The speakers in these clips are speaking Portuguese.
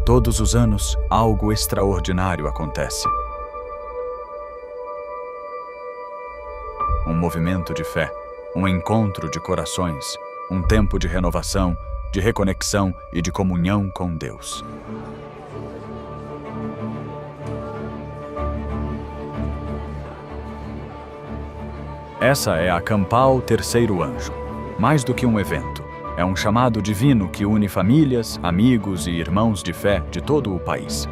Todos os anos, algo extraordinário acontece. Um movimento de fé, um encontro de corações, um tempo de renovação, de reconexão e de comunhão com Deus. Essa é a Campal Terceiro Anjo. Mais do que um evento, é um chamado divino que une famílias, amigos e irmãos de fé de todo o país.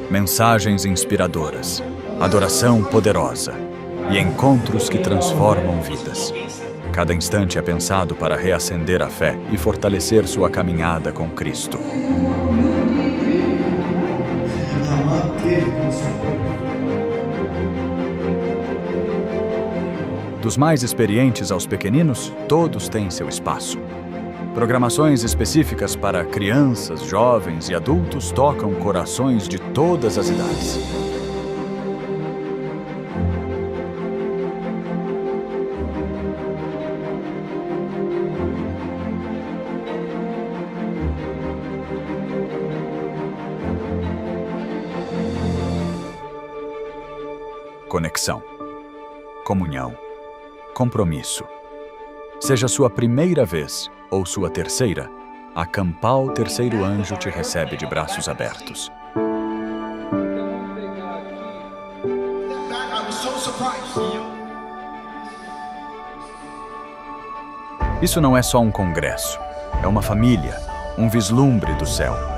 Mensagens inspiradoras, adoração poderosa e encontros que transformam vidas. Cada instante é pensado para reacender a fé e fortalecer sua caminhada com Cristo. Dos mais experientes aos pequeninos, todos têm seu espaço. Programações específicas para crianças, jovens e adultos tocam corações de todas as idades. Conexão, comunhão, compromisso. Seja sua primeira vez ou sua terceira, a Campal Terceiro Anjo te recebe de braços abertos. Isso não é só um congresso, é uma família, um vislumbre do céu.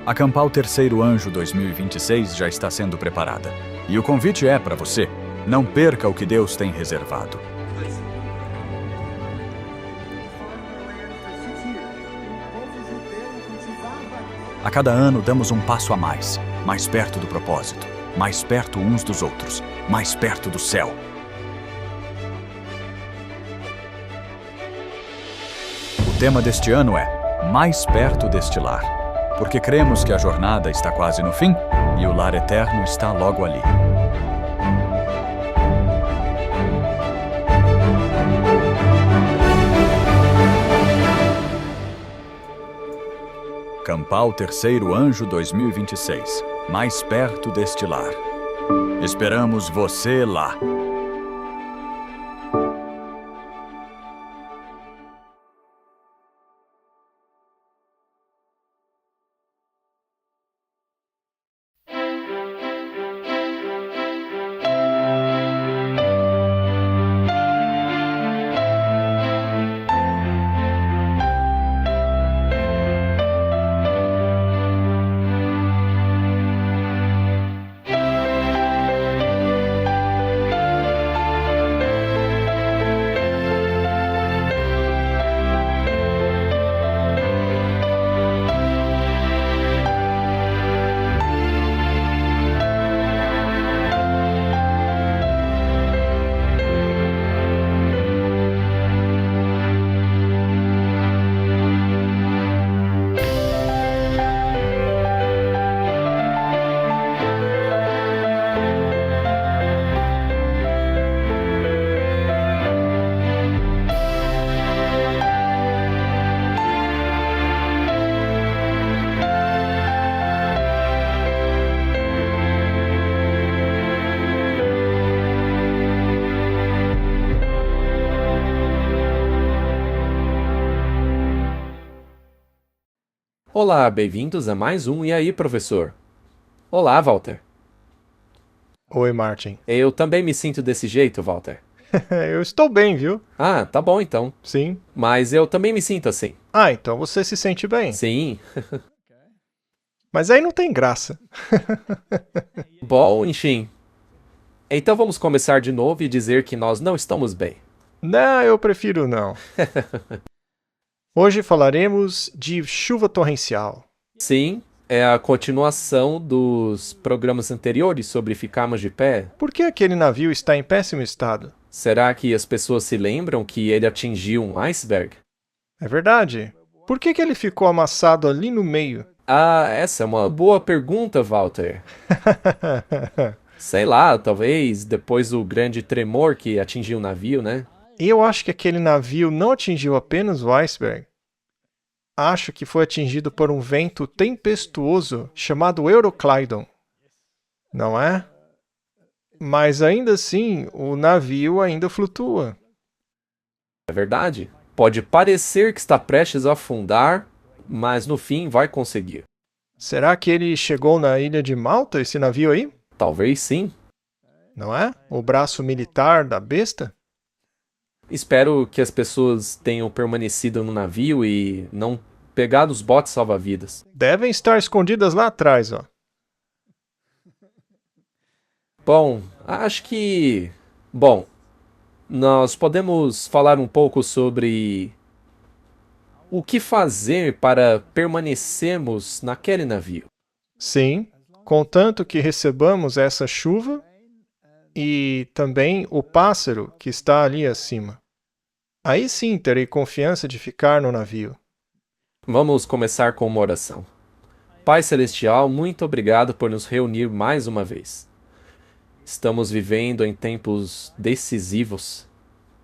A Campal Terceiro Anjo 2026 já está sendo preparada. E o convite é para você. Não perca o que Deus tem reservado. A cada ano damos um passo a mais perto do propósito, mais perto uns dos outros, mais perto do céu. O tema deste ano é Mais Perto deste Lar. Porque cremos que a jornada está quase no fim e o lar eterno está logo ali. Campal Terceiro Anjo 2026. Mais perto deste lar. Esperamos você lá. Olá, bem-vindos a mais um E aí, professor? Olá, Walter. Oi, Martin. Eu também me sinto desse jeito, Walter. Eu estou bem, viu? Ah, tá bom então. Sim. Mas eu também me sinto assim. Ah, então você se sente bem. Sim. Mas aí não tem graça. Bom, enfim. Então vamos começar de novo e dizer que nós não estamos bem. Não, eu prefiro não. Hoje falaremos de chuva torrencial. Sim, é a continuação dos programas anteriores sobre ficarmos de pé. Por que aquele navio está em péssimo estado? Será que as pessoas se lembram que ele atingiu um iceberg? É verdade. Por que ele ficou amassado ali no meio? Ah, essa é uma boa pergunta, Walter. Sei lá, talvez depois do grande tremor que atingiu o navio, né? Eu acho que aquele navio não atingiu apenas o iceberg. Acho que foi atingido por um vento tempestuoso chamado Euroclydon. Não é? Mas ainda assim, o navio ainda flutua. É verdade. Pode parecer que está prestes a afundar, mas no fim vai conseguir. Será que ele chegou na ilha de Malta, esse navio aí? Talvez sim. Não é? O braço militar da besta? Espero que as pessoas tenham permanecido no navio e não pegado os botes salva-vidas. Devem estar escondidas lá atrás, ó. Bom, acho que... Bom, nós podemos falar um pouco sobre o que fazer para permanecermos naquele navio. Sim, contanto que recebamos essa chuva e também o pássaro que está ali acima. Aí sim terei confiança de ficar no navio. Vamos começar com uma oração. Pai Celestial, muito obrigado por nos reunir mais uma vez. Estamos vivendo em tempos decisivos.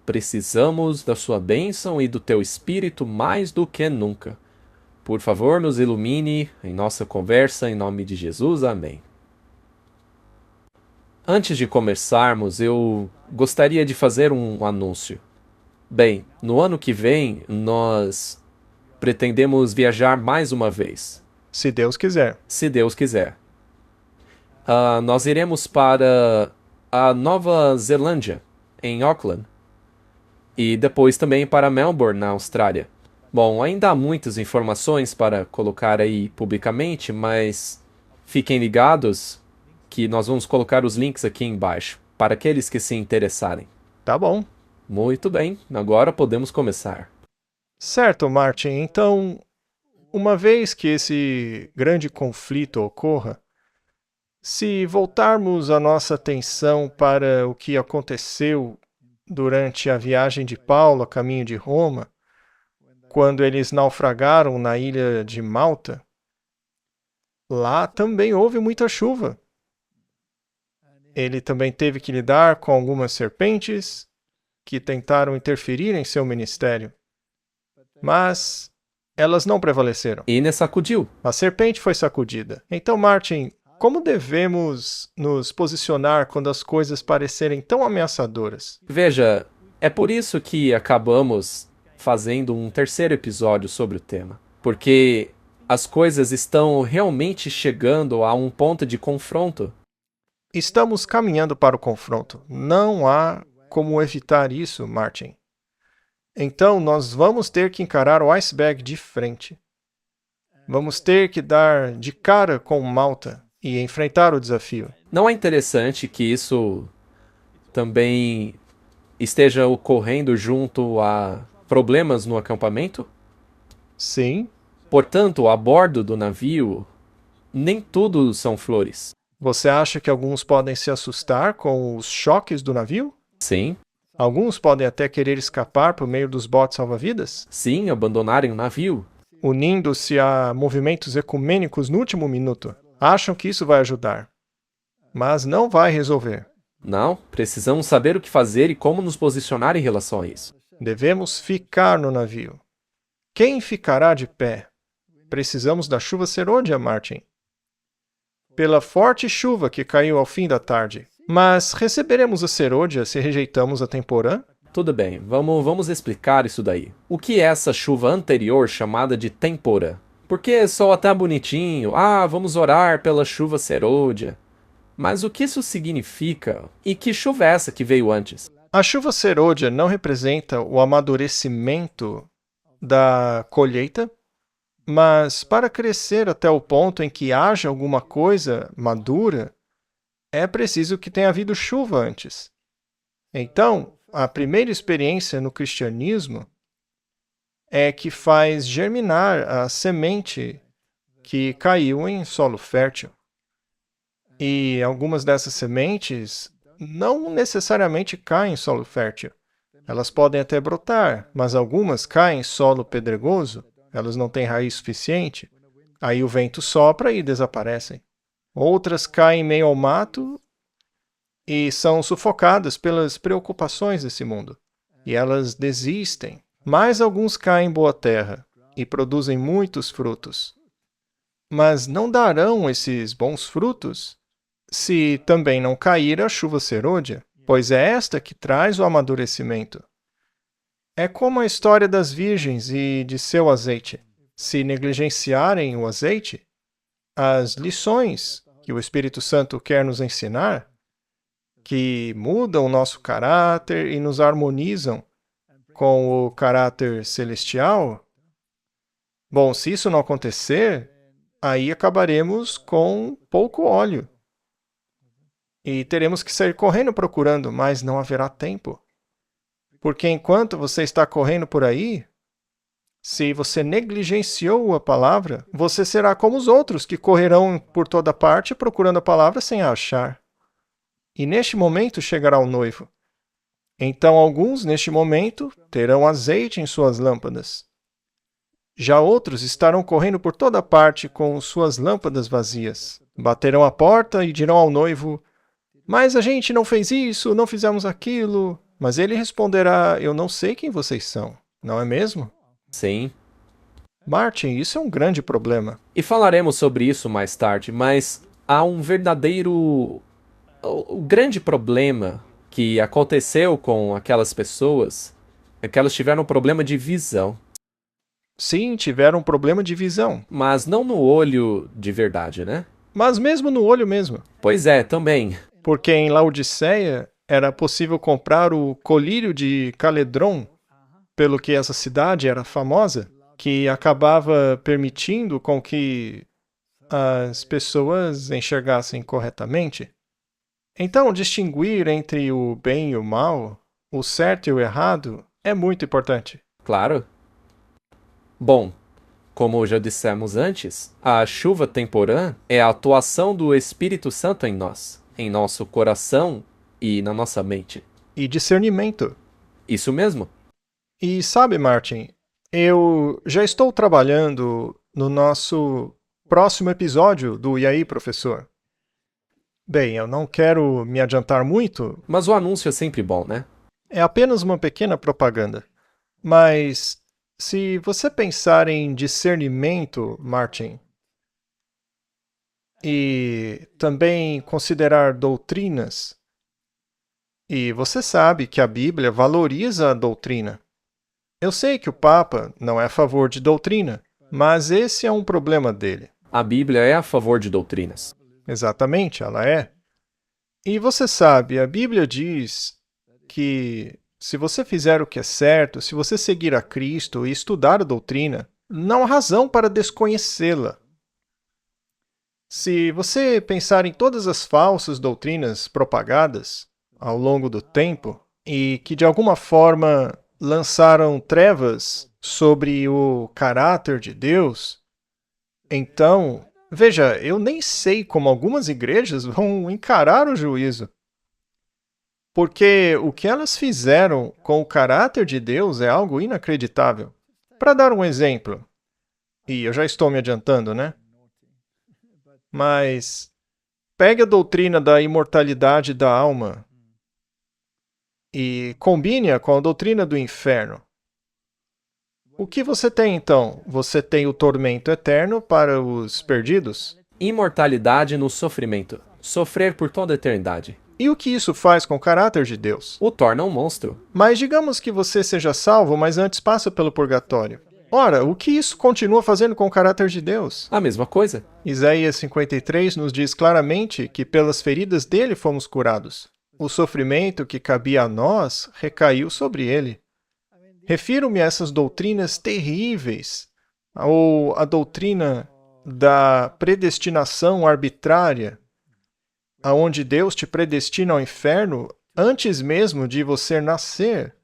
Precisamos da sua bênção e do teu espírito mais do que nunca. Por favor, nos ilumine em nossa conversa, em nome de Jesus. Amém. Antes de começarmos, eu gostaria de fazer um anúncio. Bem, no ano que vem, nós pretendemos viajar mais uma vez, Se Deus quiser. se Deus quiser. Nós iremos para a Nova Zelândia, em Auckland, e depois também para Melbourne, na Austrália. Bom, ainda há muitas informações para colocar aí publicamente, mas fiquem ligados que nós vamos colocar os links aqui embaixo, para aqueles que se interessarem. Tá bom. Muito bem, agora podemos começar. Certo, Martin. Então, uma vez que esse grande conflito ocorra, se voltarmos a nossa atenção para o que aconteceu durante a viagem de Paulo a caminho de Roma, quando eles naufragaram na ilha de Malta, lá também houve muita chuva. Ele também teve que lidar com algumas serpentes que tentaram interferir em seu ministério. Mas elas não prevaleceram. Ines sacudiu. A serpente foi sacudida. Então, Martin, como devemos nos posicionar quando as coisas parecerem tão ameaçadoras? Veja, é por isso que acabamos fazendo um terceiro episódio sobre o tema. Porque as coisas estão realmente chegando a um ponto de confronto. Estamos caminhando para o confronto. Não há como evitar isso, Martin. Então, nós vamos ter que encarar o iceberg de frente. Vamos ter que dar de cara com Malta e enfrentar o desafio. Não é interessante que isso também esteja ocorrendo junto a problemas no acampamento? Sim. Portanto, a bordo do navio, nem tudo são flores. Você acha que alguns podem se assustar com os choques do navio? Sim, Alguns podem até querer escapar por meio dos botes salva-vidas, sim, abandonarem o navio. unindo-se a movimentos ecumênicos no último minuto. Acham que isso vai ajudar, mas não vai resolver. Não, precisamos saber o que fazer e como nos posicionar em relação a isso. Devemos ficar no navio. Quem ficará de pé? Precisamos da chuva serôdia, Martin. Pela forte chuva que caiu ao fim da tarde. Mas receberemos a serôdia se rejeitamos a temporã? Tudo bem, vamos explicar isso daí. O que é essa chuva anterior chamada de tempora? Porque soa até bonitinho, vamos orar pela chuva serôdia. Mas o que isso significa? E que chuva é essa que veio antes? A chuva serôdia não representa o amadurecimento da colheita, mas para crescer até o ponto em que haja alguma coisa madura, é preciso que tenha havido chuva antes. Então, a primeira experiência no cristianismo é que faz germinar a semente que caiu em solo fértil. E algumas dessas sementes não necessariamente caem em solo fértil. Elas podem até brotar, mas algumas caem em solo pedregoso, elas não têm raiz suficiente, aí o vento sopra e desaparecem. Outras caem em meio ao mato e são sufocadas pelas preocupações desse mundo, e elas desistem. Mas alguns caem em boa terra e produzem muitos frutos. Mas não darão esses bons frutos se também não cair a chuva serôdia, pois é esta que traz o amadurecimento. É como a história das virgens e de seu azeite. Se negligenciarem o azeite, as lições que o Espírito Santo quer nos ensinar, que mudam o nosso caráter e nos harmonizam com o caráter celestial, bom, se isso não acontecer, aí acabaremos com pouco óleo. E teremos que sair correndo procurando, mas não haverá tempo. Porque enquanto você está correndo por aí, se você negligenciou a palavra, você será como os outros que correrão por toda parte procurando a palavra sem a achar. E neste momento chegará o noivo. Então alguns, neste momento, terão azeite em suas lâmpadas. Já outros estarão correndo por toda parte com suas lâmpadas vazias. Baterão a porta e dirão ao noivo: mas a gente não fez isso, não fizemos aquilo. Mas ele responderá: eu não sei quem vocês são, não é mesmo? Sim. Martin, isso é um grande problema. E falaremos sobre isso mais tarde, mas há um verdadeiro... O grande problema que aconteceu com aquelas pessoas é que elas tiveram um problema de visão. Sim, tiveram um problema de visão. Mas não no olho de verdade, né? Mas mesmo no olho mesmo. Pois é, também. Porque em Laodiceia era possível comprar o colírio de Caledron, pelo que essa cidade era famosa, que acabava permitindo com que as pessoas enxergassem corretamente. Então, distinguir entre o bem e o mal, o certo e o errado, é muito importante. Claro. Bom, como já dissemos antes, a chuva temporã é a atuação do Espírito Santo em nós, em nosso coração e na nossa mente. E discernimento. Isso mesmo. E sabe, Martin, eu já estou trabalhando no nosso próximo episódio do E aí, professor? Bem, eu não quero me adiantar muito. Mas o anúncio é sempre bom, né? É apenas uma pequena propaganda. Mas se você pensar em discernimento, Martin, e também considerar doutrinas, e você sabe que a Bíblia valoriza a doutrina. Eu sei que o Papa não é a favor de doutrina, mas esse é um problema dele. A Bíblia é a favor de doutrinas. Exatamente, ela é. E você sabe, a Bíblia diz que se você fizer o que é certo, se você seguir a Cristo e estudar a doutrina, não há razão para desconhecê-la. Se você pensar em todas as falsas doutrinas propagadas ao longo do tempo e que de alguma forma lançaram trevas sobre o caráter de Deus, então, veja, eu nem sei como algumas igrejas vão encarar o juízo. Porque o que elas fizeram com o caráter de Deus é algo inacreditável. Para dar um exemplo, e eu já estou me adiantando, né? Mas pegue a doutrina da imortalidade da alma e combine-a com a doutrina do inferno. O que você tem então? Você tem o tormento eterno para os perdidos? Imortalidade no sofrimento. Sofrer por toda a eternidade. E o que isso faz com o caráter de Deus? O torna um monstro. Mas digamos que você seja salvo, mas antes passa pelo purgatório. Ora, o que isso continua fazendo com o caráter de Deus? A mesma coisa. Isaías 53 nos diz claramente que pelas feridas dele fomos curados. O sofrimento que cabia a nós recaiu sobre ele. Refiro-me a essas doutrinas terríveis, ou a doutrina da predestinação arbitrária, aonde Deus te predestina ao inferno antes mesmo de você nascer,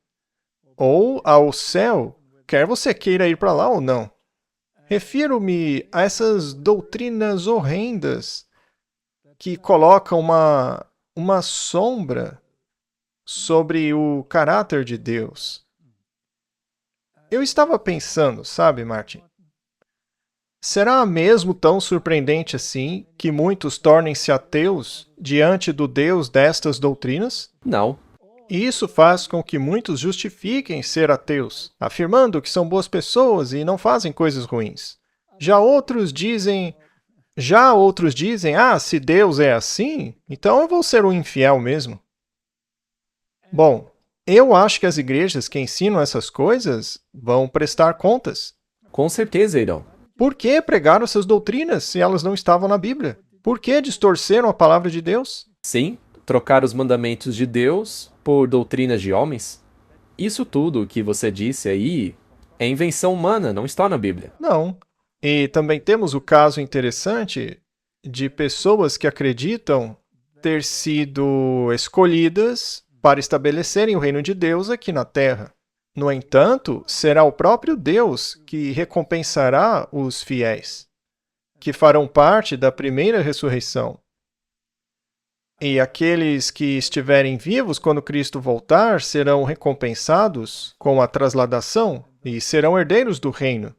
ou ao céu, quer você queira ir para lá ou não. Refiro-me a essas doutrinas horrendas que colocam uma sombra sobre o caráter de Deus. Eu estava pensando, sabe, Martin? Será mesmo tão surpreendente assim que muitos tornem-se ateus diante do Deus destas doutrinas? Não. E isso faz com que muitos justifiquem ser ateus, afirmando que são boas pessoas e não fazem coisas ruins. Já outros dizem, se Deus é assim, então eu vou ser um infiel mesmo. Bom, eu acho que as igrejas que ensinam essas coisas vão prestar contas. Com certeza irão. Por que pregaram essas doutrinas se elas não estavam na Bíblia? Por que distorceram a palavra de Deus? Sim, trocar os mandamentos de Deus por doutrinas de homens. Isso tudo que você disse aí é invenção humana, não está na Bíblia. Não. E também temos o caso interessante de pessoas que acreditam ter sido escolhidas para estabelecerem o reino de Deus aqui na Terra. No entanto, será o próprio Deus que recompensará os fiéis, que farão parte da primeira ressurreição. E aqueles que estiverem vivos quando Cristo voltar serão recompensados com a trasladação e serão herdeiros do reino.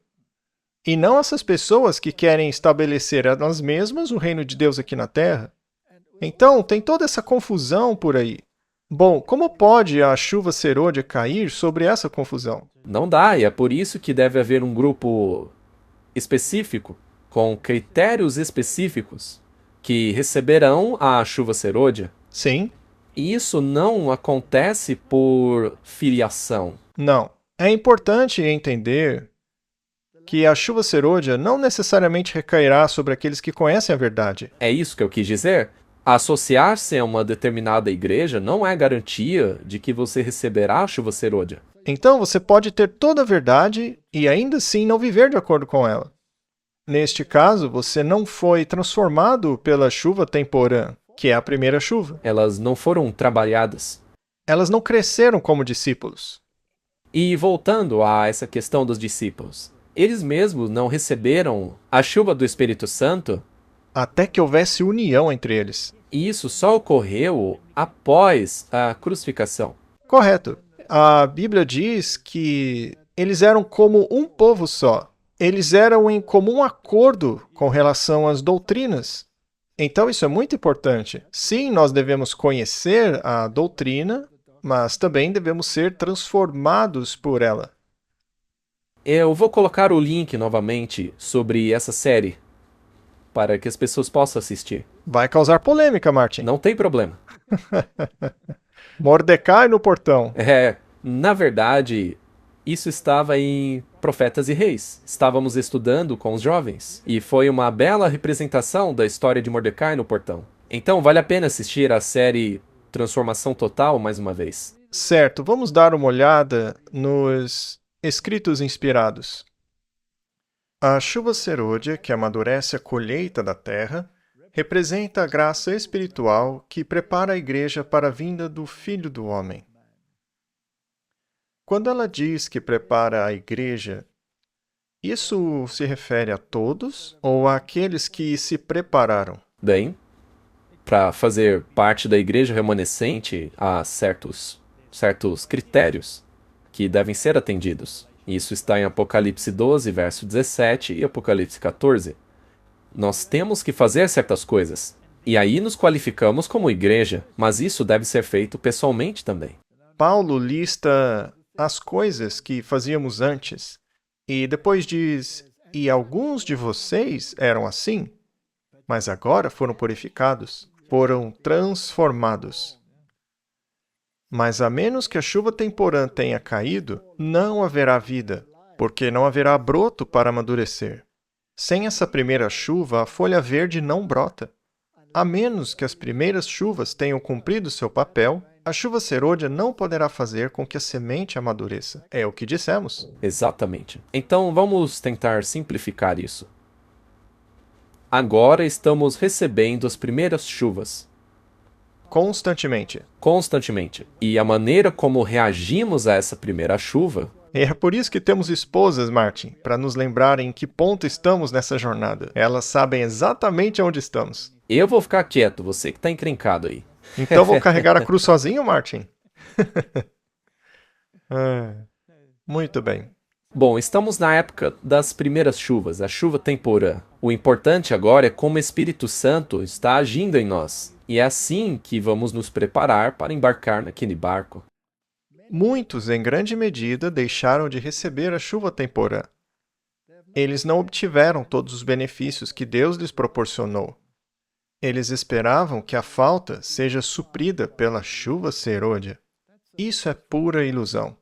E não essas pessoas que querem estabelecer elas mesmas o reino de Deus aqui na Terra. Então, tem toda essa confusão por aí. Bom, como pode a chuva serôdia cair sobre essa confusão? Não dá, e é por isso que deve haver um grupo específico, com critérios específicos, que receberão a chuva serôdia. Sim. E isso não acontece por filiação. Não. É importante entender que a chuva serôdia não necessariamente recairá sobre aqueles que conhecem a verdade. É isso que eu quis dizer? Associar-se a uma determinada igreja não é garantia de que você receberá a chuva serôdia. Então você pode ter toda a verdade e ainda assim não viver de acordo com ela. Neste caso, você não foi transformado pela chuva temporã, que é a primeira chuva. Elas não foram trabalhadas. Elas não cresceram como discípulos. E voltando a essa questão dos discípulos, eles mesmos não receberam a chuva do Espírito Santo. Até que houvesse união entre eles. E isso só ocorreu após a crucificação. Correto. A Bíblia diz que eles eram como um povo só. Eles eram em comum acordo com relação às doutrinas. Então isso é muito importante. Sim, nós devemos conhecer a doutrina, mas também devemos ser transformados por ela. Eu vou colocar o link novamente sobre essa série, para que as pessoas possam assistir. Vai causar polêmica, Martin. Não tem problema. Mordecai no portão. Na verdade, isso estava em Profetas e Reis. Estávamos estudando com os jovens. E foi uma bela representação da história de Mordecai no portão. Então, vale a pena assistir a série Transformação Total mais uma vez. Certo, vamos dar uma olhada nos escritos inspirados. A chuva serôdia, que amadurece a colheita da terra, representa a graça espiritual que prepara a igreja para a vinda do Filho do Homem. Quando ela diz que prepara a igreja, isso se refere a todos ou àqueles que se prepararam? Bem, para fazer parte da igreja remanescente, há certos critérios que devem ser atendidos. Isso está em Apocalipse 12, verso 17 e Apocalipse 14. Nós temos que fazer certas coisas. E aí nos qualificamos como igreja, mas isso deve ser feito pessoalmente também. Paulo lista as coisas que fazíamos antes. E depois diz, e alguns de vocês eram assim, mas agora foram purificados, foram transformados. Mas a menos que a chuva temporã tenha caído, não haverá vida, porque não haverá broto para amadurecer. Sem essa primeira chuva, a folha verde não brota. A menos que as primeiras chuvas tenham cumprido seu papel, a chuva serôdia não poderá fazer com que a semente amadureça. É o que dissemos. Exatamente. Então vamos tentar simplificar isso. Agora estamos recebendo as primeiras chuvas. constantemente. Constantemente. E a maneira como reagimos a essa primeira chuva, E é por isso que temos esposas, Martin, para nos lembrarem em que ponto estamos nessa jornada. Elas sabem exatamente onde estamos. eu vou ficar quieto, você que tá encrencado aí. Então vou carregar a cruz sozinho, Martin? Muito bem. Bom, estamos na época das primeiras chuvas, a chuva temporã. O importante agora é como o Espírito Santo está agindo em nós. E é assim que vamos nos preparar para embarcar naquele barco. Muitos, em grande medida, deixaram de receber a chuva temporã. Eles não obtiveram todos os benefícios que Deus lhes proporcionou. Eles esperavam que a falta seja suprida pela chuva serôdia. Isso é pura ilusão.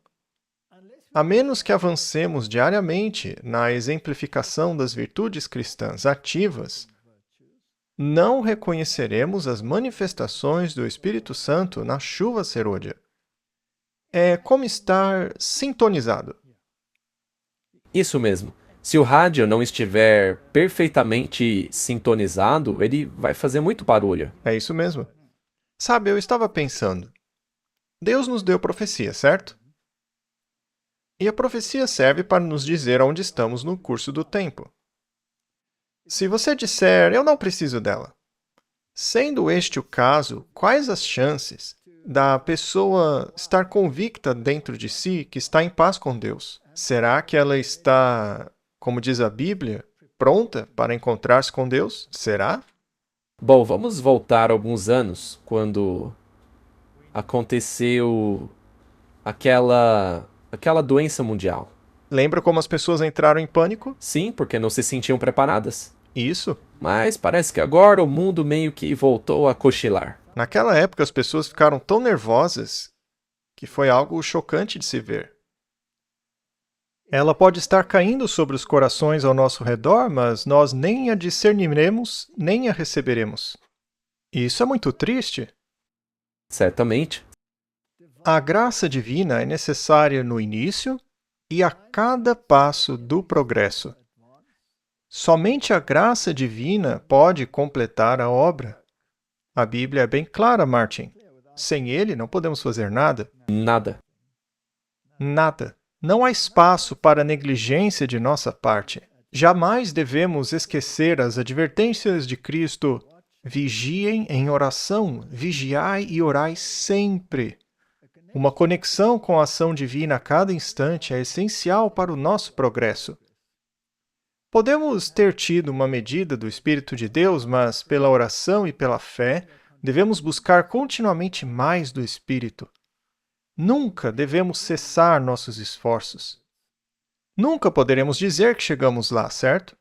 A menos que avancemos diariamente na exemplificação das virtudes cristãs ativas, não reconheceremos as manifestações do Espírito Santo na chuva serôdia. É como estar sintonizado. Isso mesmo. Se o rádio não estiver perfeitamente sintonizado, ele vai fazer muito barulho. É isso mesmo. Sabe, eu estava pensando. Deus nos deu profecia, certo? E a profecia serve para nos dizer onde estamos no curso do tempo. Se você disser, eu não preciso dela, sendo este o caso, quais as chances da pessoa estar convicta dentro de si que está em paz com Deus? Será que ela está, como diz a Bíblia, pronta para encontrar-se com Deus? Será? Bom, vamos voltar alguns anos, quando aconteceu aquela doença mundial. Lembra como as pessoas entraram em pânico? Sim, porque não se sentiam preparadas. Isso. Mas parece que agora o mundo meio que voltou a cochilar. Naquela época, as pessoas ficaram tão nervosas que foi algo chocante de se ver. Ela pode estar caindo sobre os corações ao nosso redor, mas nós nem a discerniremos, nem a receberemos. Isso é muito triste. Certamente. A graça divina é necessária no início e a cada passo do progresso. Somente a graça divina pode completar a obra. A Bíblia é bem clara, Martin. Sem ele, não podemos fazer nada. Nada. Nada. Não há espaço para negligência de nossa parte. Jamais devemos esquecer as advertências de Cristo. Vigiem em oração, vigiai e orai sempre. Uma conexão com a ação divina a cada instante é essencial para o nosso progresso. Podemos ter tido uma medida do Espírito de Deus, mas pela oração e pela fé, devemos buscar continuamente mais do Espírito. Nunca devemos cessar nossos esforços. Nunca poderemos dizer que chegamos lá, certo?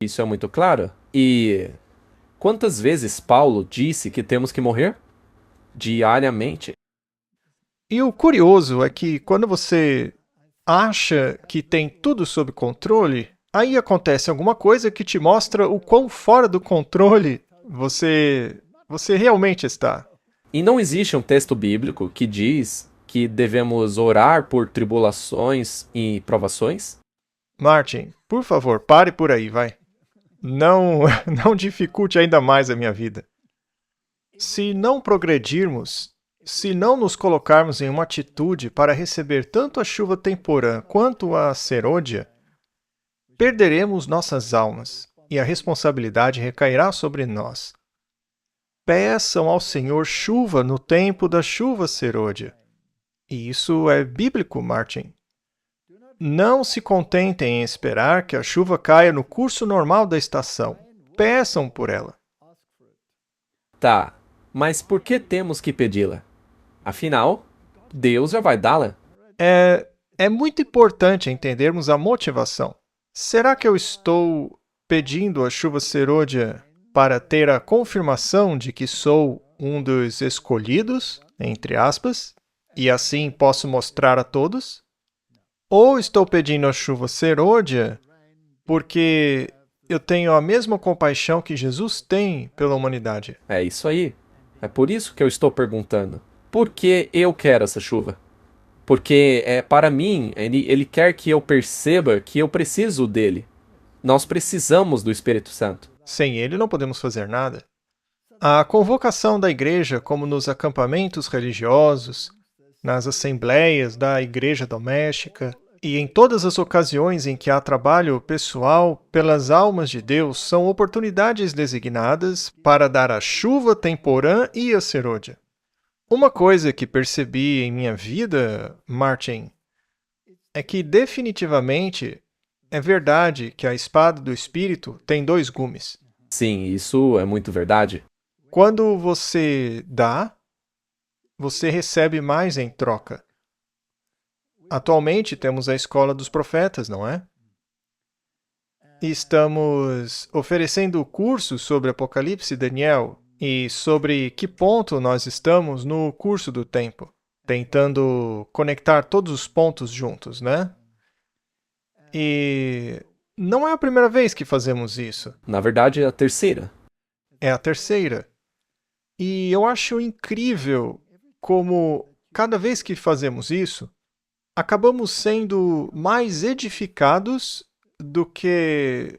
Isso é muito claro. E quantas vezes Paulo disse que temos que morrer? Diariamente. E o curioso é que quando você acha que tem tudo sob controle, aí acontece alguma coisa que te mostra o quão fora do controle você realmente está. E não existe um texto bíblico que diz que devemos orar por tribulações e provações? Martin, por favor, pare por aí, vai. Não dificulte ainda mais a minha vida. Se não progredirmos, se não nos colocarmos em uma atitude para receber tanto a chuva temporã quanto a serôdia, perderemos nossas almas e a responsabilidade recairá sobre nós. Peçam ao Senhor chuva no tempo da chuva serôdia. E isso é bíblico, Martin. Não se contentem em esperar que a chuva caia no curso normal da estação. Peçam por ela. Tá, mas por que temos que pedi-la? Afinal, Deus já vai dá-la. É muito importante entendermos a motivação. Será que eu estou pedindo a chuva serôdia para ter a confirmação de que sou um dos escolhidos, entre aspas, e assim posso mostrar a todos? Ou estou pedindo a chuva serôdia porque eu tenho a mesma compaixão que Jesus tem pela humanidade? É isso aí. É por isso que eu estou perguntando. Por que eu quero essa chuva? Porque, para mim, ele quer que eu perceba que eu preciso dele. Nós precisamos do Espírito Santo. Sem ele não podemos fazer nada. A convocação da igreja, como nos acampamentos religiosos, nas assembleias da igreja doméstica e em todas as ocasiões em que há trabalho pessoal pelas almas de Deus, são oportunidades designadas para dar a chuva temporã e a serôdia. Uma coisa que percebi em minha vida, Martin, é que definitivamente é verdade que a espada do Espírito tem 2 gumes. Sim, isso é muito verdade. Quando você dá, você recebe mais em troca. Atualmente temos a Escola dos Profetas, não é? E estamos oferecendo cursos sobre Apocalipse e Daniel e sobre que ponto nós estamos no curso do tempo, tentando conectar todos os pontos juntos, né? E não é a primeira vez que fazemos isso. Na verdade, é a terceira. É a terceira. E eu acho incrível como, cada vez que fazemos isso, acabamos sendo mais edificados do que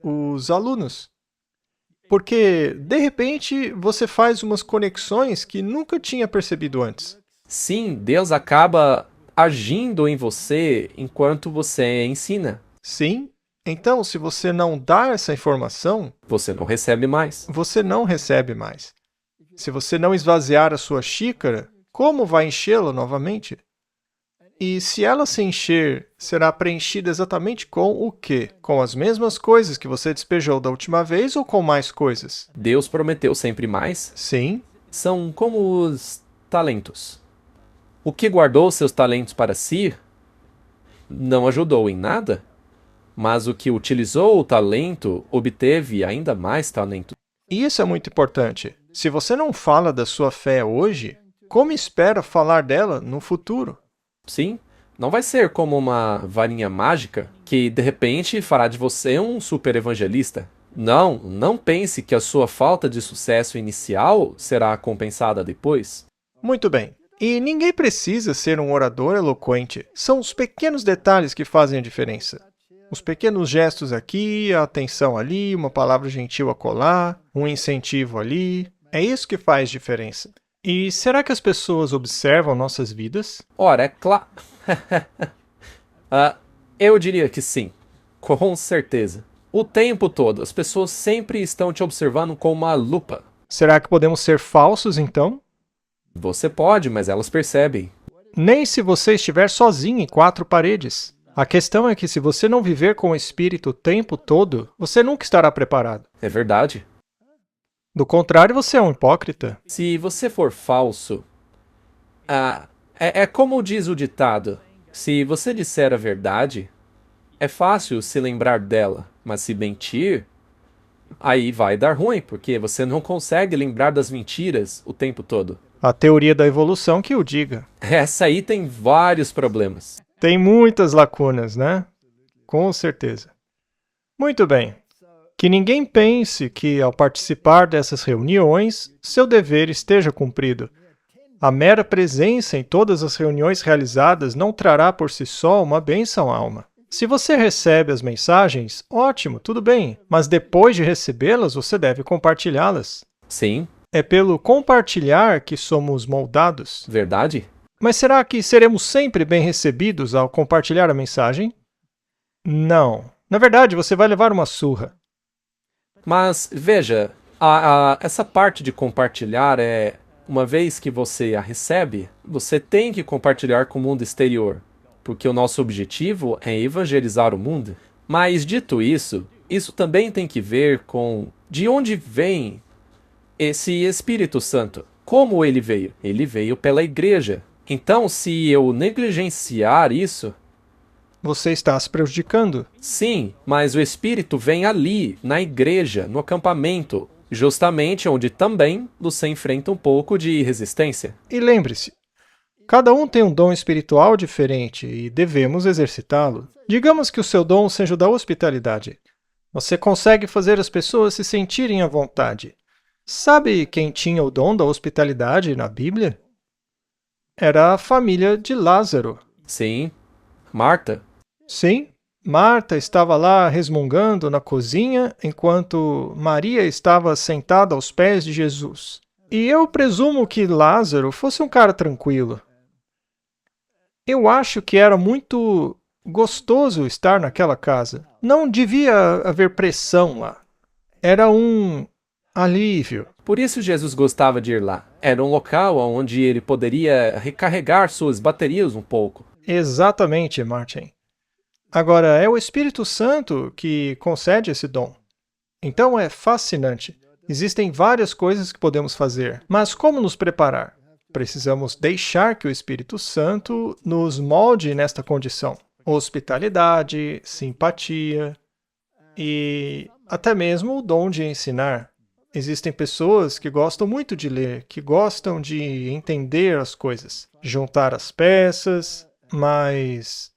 os alunos. Porque, de repente, você faz umas conexões que nunca tinha percebido antes. Sim, Deus acaba agindo em você enquanto você ensina. Sim? Então, se você não dá essa informação, Você não recebe mais. você não recebe mais. Se você não esvaziar a sua xícara, como vai enchê-la novamente? E se ela se encher, será preenchida exatamente com o quê? Com as mesmas coisas que você despejou da última vez ou com mais coisas? Deus prometeu sempre mais. Sim, São como os talentos. O que guardou seus talentos para si não ajudou em nada, mas o que utilizou o talento obteve ainda mais talento. e isso é muito importante. Se você não fala da sua fé hoje, como espera falar dela no futuro? Sim, não vai ser como uma varinha mágica que de repente fará de você um super evangelista. Não, não pense que a sua falta de sucesso inicial será compensada depois. Muito bem. E ninguém precisa ser um orador eloquente. São os pequenos detalhes que fazem a diferença. Os pequenos gestos aqui, a atenção ali, uma palavra gentil acolá, um incentivo ali. É isso que faz diferença. E será que as pessoas observam nossas vidas? Ora, é claro. Eu diria que sim, com certeza. O tempo todo, as pessoas sempre estão te observando com uma lupa. Será que podemos ser falsos então? Você pode, mas elas percebem. Nem se você estiver sozinho em 4 paredes. A questão é que se você não viver com o Espírito o tempo todo, você nunca estará preparado. É verdade. Do contrário, você é um hipócrita. Se você for falso, é como diz o ditado: se você disser a verdade, é fácil se lembrar dela, mas se mentir, aí vai dar ruim, porque você não consegue lembrar das mentiras o tempo todo. A teoria da evolução que o diga. Essa aí tem vários problemas. Tem muitas lacunas, né? Com certeza. Muito bem. Que ninguém pense que, ao participar dessas reuniões, seu dever esteja cumprido. A mera presença em todas as reuniões realizadas não trará por si só uma bênção à alma. Se você recebe as mensagens, ótimo, tudo bem, mas depois de recebê-las, você deve compartilhá-las. Sim, É pelo compartilhar que somos moldados. verdade? Mas será que seremos sempre bem recebidos ao compartilhar a mensagem? Não. Na verdade, você vai levar uma surra. Mas veja, essa parte de compartilhar é, uma vez que você a recebe, você tem que compartilhar com o mundo exterior, porque o nosso objetivo é evangelizar o mundo. Mas dito isso, isso também tem que ver com de onde vem esse Espírito Santo. Como ele veio? Ele veio pela igreja. Então, se eu negligenciar isso, Você está se prejudicando. sim, mas o Espírito vem ali, na igreja, no acampamento, justamente onde também você enfrenta um pouco de resistência. E lembre-se, cada um tem um dom espiritual diferente e devemos exercitá-lo. Digamos que o seu dom seja o da hospitalidade. Você consegue fazer as pessoas se sentirem à vontade. Sabe quem tinha o dom da hospitalidade na Bíblia? Era a família de Lázaro. Sim, Marta, Sim, Marta estava lá resmungando na cozinha, enquanto Maria estava sentada aos pés de Jesus. E eu presumo que Lázaro fosse um cara tranquilo. Eu acho que era muito gostoso estar naquela casa. Não devia haver pressão lá. Era um alívio. Por isso Jesus gostava de ir lá. Era um local onde ele poderia recarregar suas baterias um pouco. Exatamente, Martin. Agora, é o Espírito Santo que concede esse dom. Então é fascinante. Existem várias coisas que podemos fazer, mas como nos preparar? Precisamos deixar que o Espírito Santo nos molde nesta condição. Hospitalidade, simpatia e até mesmo o dom de ensinar. Existem pessoas que gostam muito de ler, que gostam de entender as coisas, juntar as peças, mas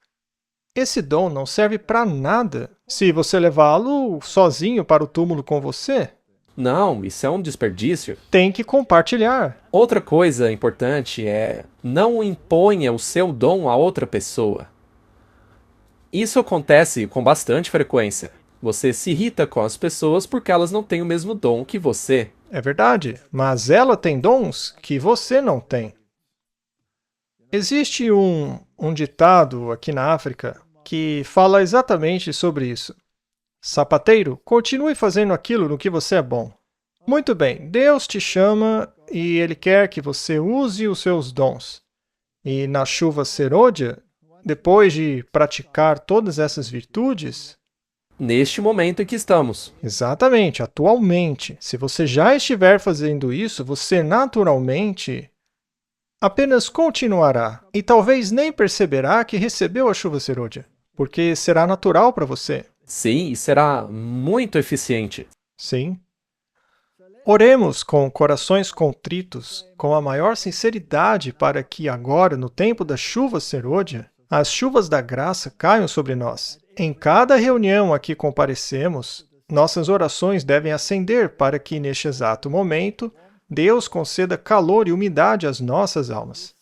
esse dom não serve para nada se você levá-lo sozinho para o túmulo com você. Não, isso é um desperdício. Tem que compartilhar. Outra coisa importante é não imponha o seu dom a outra pessoa. Isso acontece com bastante frequência. Você se irrita com as pessoas porque elas não têm o mesmo dom que você. É verdade, mas ela tem dons que você não tem. Existe um ditado aqui na África que fala exatamente sobre isso. Sapateiro, continue fazendo aquilo no que você é bom. Muito bem, Deus te chama e Ele quer que você use os seus dons. E na chuva serôdia, depois de praticar todas essas virtudes, Neste momento em que estamos. exatamente, atualmente, se você já estiver fazendo isso, você naturalmente apenas continuará e talvez nem perceberá que recebeu a chuva serôdia, porque será natural para você. Sim, e será muito eficiente. Sim. Oremos com corações contritos, com a maior sinceridade, para que agora, no tempo da chuva serôdia, as chuvas da graça caiam sobre nós. Em cada reunião a que comparecemos, nossas orações devem ascender para que, neste exato momento, Deus conceda calor e umidade às nossas almas.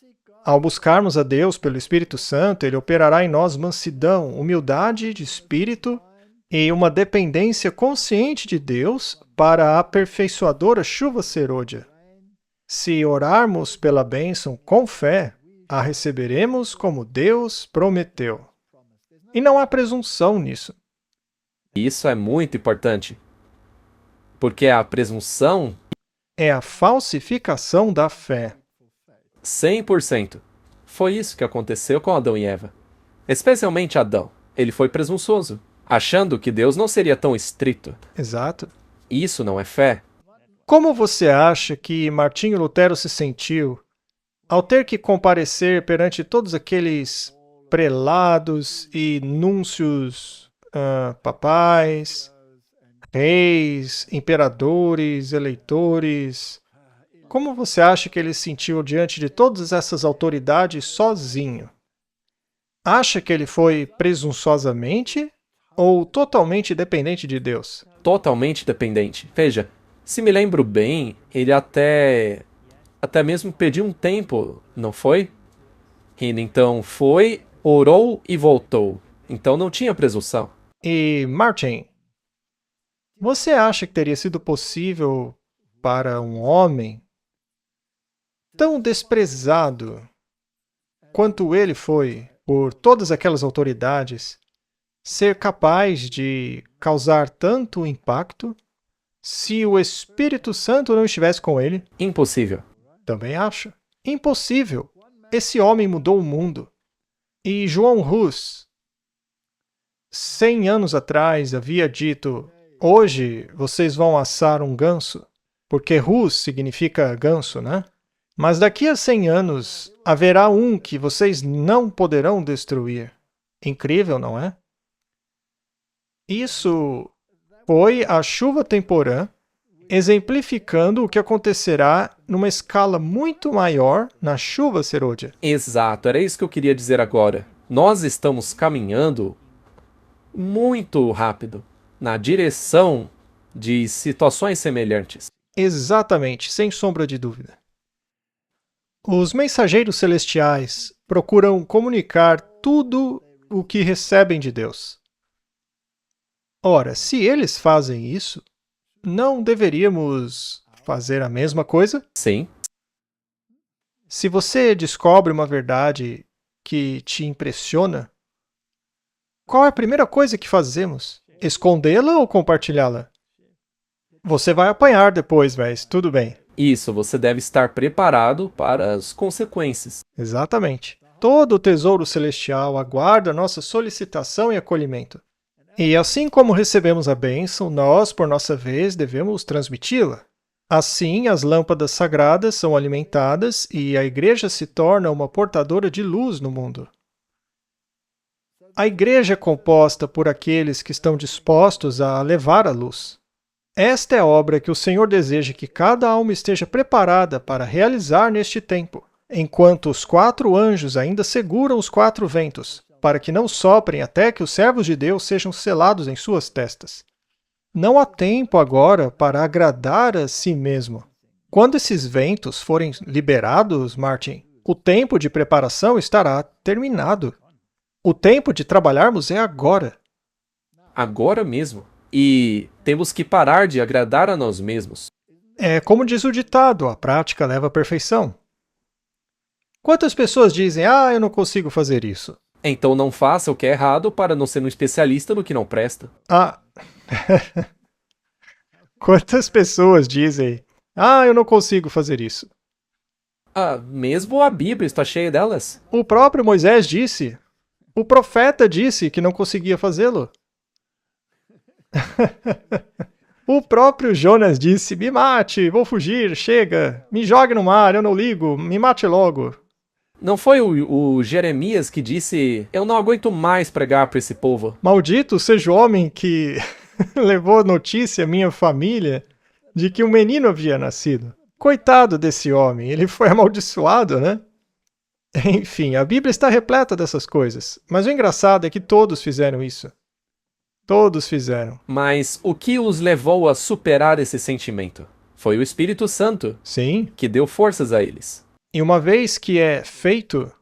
Ao buscarmos a Deus pelo Espírito Santo, Ele operará em nós mansidão, humildade de espírito e uma dependência consciente de Deus para a aperfeiçoadora chuva serôdia. Se orarmos pela bênção com fé, a receberemos como Deus prometeu. E não há presunção nisso. Isso é muito importante. Porque a presunção, É a falsificação da fé. 100%. Foi isso que aconteceu com Adão e Eva. Especialmente Adão. Ele foi presunçoso, achando que Deus não seria tão estrito. Exato. Isso não é fé. Como você acha que Martinho Lutero se sentiu ao ter que comparecer perante todos aqueles prelados e núncios papais, reis, imperadores, eleitores? Como você acha que ele se sentiu diante de todas essas autoridades sozinho? Acha que ele foi presunçosamente ou totalmente dependente de Deus? Totalmente dependente. Veja, se me lembro bem, ele até mesmo pediu um tempo, não foi? E então foi, orou e voltou. Então não tinha presunção. E, Martin, você acha que teria sido possível para um homem tão desprezado quanto ele foi por todas aquelas autoridades ser capaz de causar tanto impacto se o Espírito Santo não estivesse com ele? Impossível. Também acho. Impossível. Esse homem mudou o mundo. E João Hus, 100 anos atrás, havia dito: hoje vocês vão assar um ganso, porque Hus significa ganso, né? Mas daqui a 100 anos haverá um que vocês não poderão destruir. Incrível, não é? Isso foi a chuva temporã, exemplificando o que acontecerá numa escala muito maior na chuva serôdia. Exato, era isso que eu queria dizer agora. Nós estamos caminhando muito rápido na direção de situações semelhantes. Exatamente, sem sombra de dúvida. Os mensageiros celestiais procuram comunicar tudo o que recebem de Deus. Ora, se eles fazem isso, não deveríamos fazer a mesma coisa? Sim. Se você descobre uma verdade que te impressiona, qual é a primeira coisa que fazemos? Escondê-la ou compartilhá-la? Você vai apanhar depois, mas tudo bem. Isso, você deve estar preparado para as consequências. Exatamente. Todo o tesouro celestial aguarda nossa solicitação e acolhimento. E assim como recebemos a bênção, nós, por nossa vez, devemos transmiti-la. Assim, as lâmpadas sagradas são alimentadas e a igreja se torna uma portadora de luz no mundo. A igreja é composta por aqueles que estão dispostos a levar a luz. Esta é a obra que o Senhor deseja que cada alma esteja preparada para realizar neste tempo, enquanto os 4 anjos ainda seguram os 4 ventos, para que não soprem até que os servos de Deus sejam selados em suas testas. Não há tempo agora para agradar a si mesmo. Quando esses ventos forem liberados, Martin, o tempo de preparação estará terminado. O tempo de trabalharmos é agora. Agora mesmo. E temos que parar de agradar a nós mesmos. É como diz o ditado, a prática leva à perfeição. Quantas pessoas dizem, eu não consigo fazer isso? Então não faça o que é errado para não ser um especialista no que não presta. Quantas pessoas dizem, eu não consigo fazer isso? Mesmo a Bíblia está cheia delas. O próprio Moisés disse, o profeta disse que não conseguia fazê-lo. O próprio Jonas disse, me mate, vou fugir, chega, me jogue no mar, eu não ligo, me mate logo. Não foi o Jeremias que disse, eu não aguento mais pregar para esse povo. Maldito seja o homem que levou notícia à minha família de que um menino havia nascido. Coitado desse homem, ele foi amaldiçoado, né? Enfim, a Bíblia está repleta dessas coisas, mas o engraçado é que todos fizeram isso. Todos fizeram. Mas o que os levou a superar esse sentimento? Foi o Espírito Santo. Sim. Que deu forças a eles. E uma vez que é feito,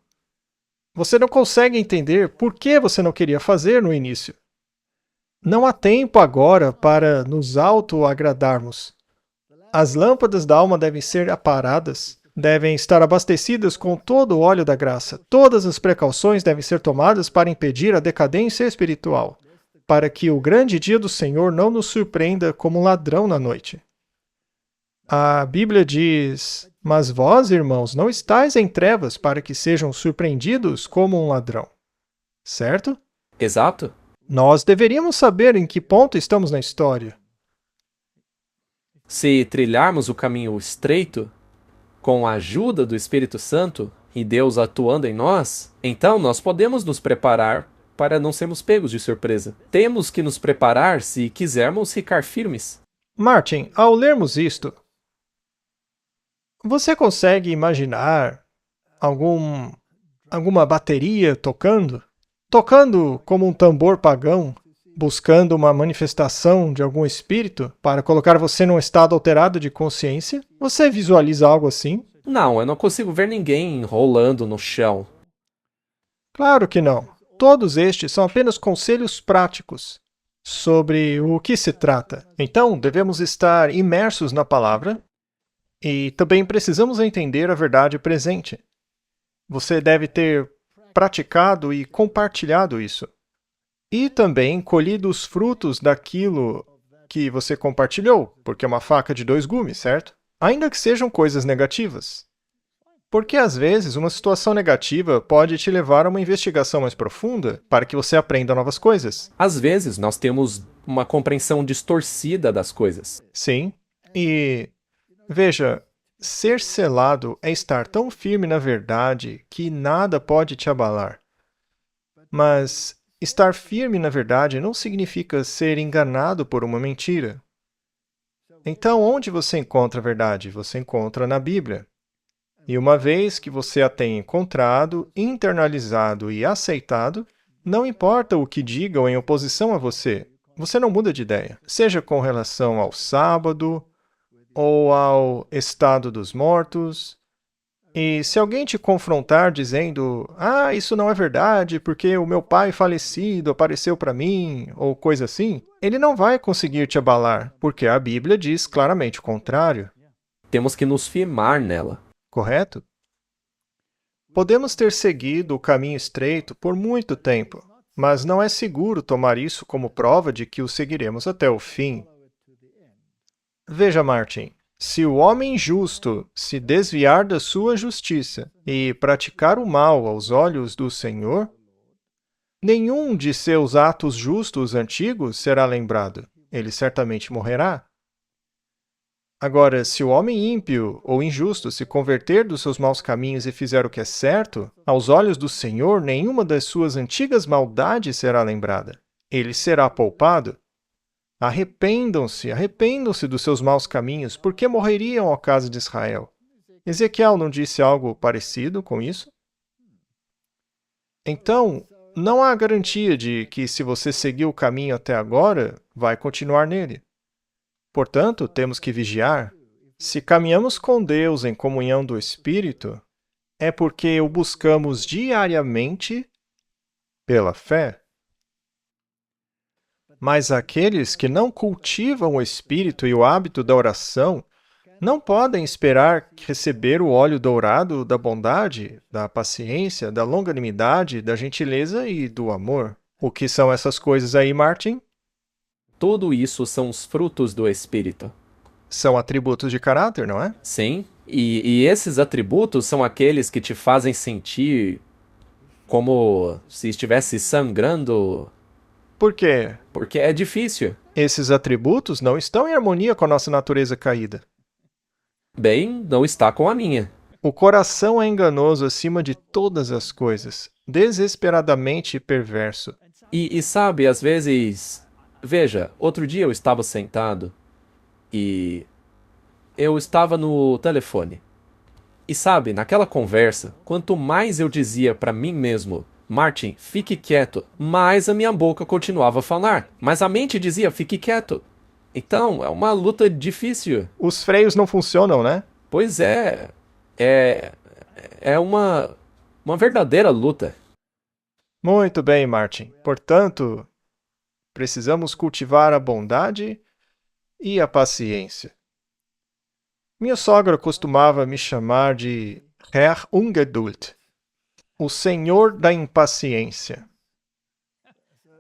você não consegue entender por que você não queria fazer no início. Não há tempo agora para nos auto-agradarmos. As lâmpadas da alma devem ser aparadas, devem estar abastecidas com todo o óleo da graça. Todas as precauções devem ser tomadas para impedir a decadência espiritual, para que o grande dia do Senhor não nos surpreenda como um ladrão na noite. A Bíblia diz, mas vós, irmãos, não estáis em trevas para que sejam surpreendidos como um ladrão. Certo? Exato. Nós deveríamos saber em que ponto estamos na história. Se trilharmos o caminho estreito, com a ajuda do Espírito Santo e Deus atuando em nós, então nós podemos nos preparar para não sermos pegos de surpresa. Temos que nos preparar se quisermos ficar firmes. Martin, ao lermos isto, você consegue imaginar alguma bateria tocando? Tocando como um tambor pagão, buscando uma manifestação de algum espírito para colocar você num estado alterado de consciência? Você visualiza algo assim? Não, eu não consigo ver ninguém rolando no chão. Claro que não. Todos estes são apenas conselhos práticos sobre o que se trata. Então, devemos estar imersos na palavra e também precisamos entender a verdade presente. Você deve ter praticado e compartilhado isso. E também colhido os frutos daquilo que você compartilhou, porque é uma faca de 2 gumes, certo? Ainda que sejam coisas negativas. Porque, às vezes, uma situação negativa pode te levar a uma investigação mais profunda para que você aprenda novas coisas. Às vezes, nós temos uma compreensão distorcida das coisas. Sim. E, veja, ser selado é estar tão firme na verdade que nada pode te abalar. Mas estar firme na verdade não significa ser enganado por uma mentira. Então, onde você encontra a verdade? Você encontra na Bíblia. E uma vez que você a tenha encontrado, internalizado e aceitado, não importa o que digam em oposição a você, você não muda de ideia. Seja com relação ao sábado, ou ao estado dos mortos, E se alguém te confrontar dizendo, isso não é verdade, porque o meu pai falecido apareceu para mim, ou coisa assim, ele não vai conseguir te abalar, porque a Bíblia diz claramente o contrário, Temos que nos firmar nela. correto? Podemos ter seguido o caminho estreito por muito tempo, mas não é seguro tomar isso como prova de que o seguiremos até o fim. Veja, Martin, se o homem justo se desviar da sua justiça e praticar o mal aos olhos do Senhor, nenhum de seus atos justos antigos será lembrado. Ele certamente morrerá. Agora, se o homem ímpio ou injusto se converter dos seus maus caminhos e fizer o que é certo, aos olhos do Senhor, nenhuma das suas antigas maldades será lembrada. Ele será poupado. Arrependam-se dos seus maus caminhos, porque morreriam, ó casa de Israel. Ezequiel não disse algo parecido com isso? Então, não há garantia de que, se você seguiu o caminho até agora, vai continuar nele. Portanto, temos que vigiar. Se caminhamos com Deus em comunhão do Espírito, é porque o buscamos diariamente pela fé. Mas aqueles que não cultivam o Espírito e o hábito da oração não podem esperar receber o óleo dourado da bondade, da paciência, da longanimidade, da gentileza e do amor. O que são essas coisas aí, Martin? Tudo isso são os frutos do Espírito. São atributos de caráter, não é? Sim, e esses atributos são aqueles que te fazem sentir como se estivesse sangrando, Por quê? porque é difícil. Esses atributos não estão em harmonia com a nossa natureza caída. Bem, não está com a minha. O coração é enganoso acima de todas as coisas, desesperadamente perverso. E sabe, às vezes... Veja, outro dia eu estava sentado e eu estava no telefone. E sabe, naquela conversa, quanto mais eu dizia para mim mesmo, Martin, fique quieto, mais a minha boca continuava a falar. Mas a mente dizia, fique quieto. Então, é uma luta difícil. Os freios não funcionam, né? Pois é. É uma verdadeira luta. Muito bem, Martin. Portanto, precisamos cultivar a bondade e a paciência. Minha sogra costumava me chamar de Herr Ungeduld, o Senhor da impaciência.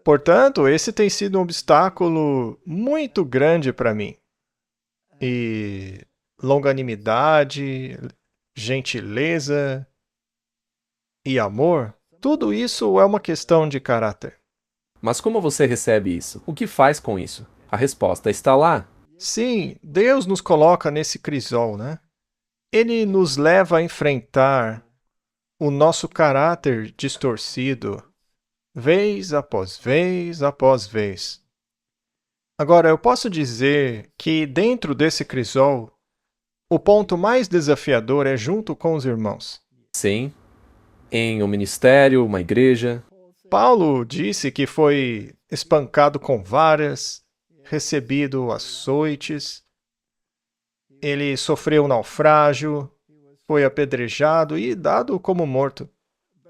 Portanto, esse tem sido um obstáculo muito grande para mim. E longanimidade, gentileza e amor, tudo isso é uma questão de caráter. Mas como você recebe isso? O que faz com isso? A resposta está lá. Sim, Deus nos coloca nesse crisol, né? Ele nos leva a enfrentar o nosso caráter distorcido, vez após vez após vez. Agora, eu posso dizer que dentro desse crisol, o ponto mais desafiador é junto com os irmãos. Sim. Em um ministério, uma igreja. Paulo disse que foi espancado com varas, recebido açoites, ele sofreu um naufrágio, foi apedrejado e dado como morto.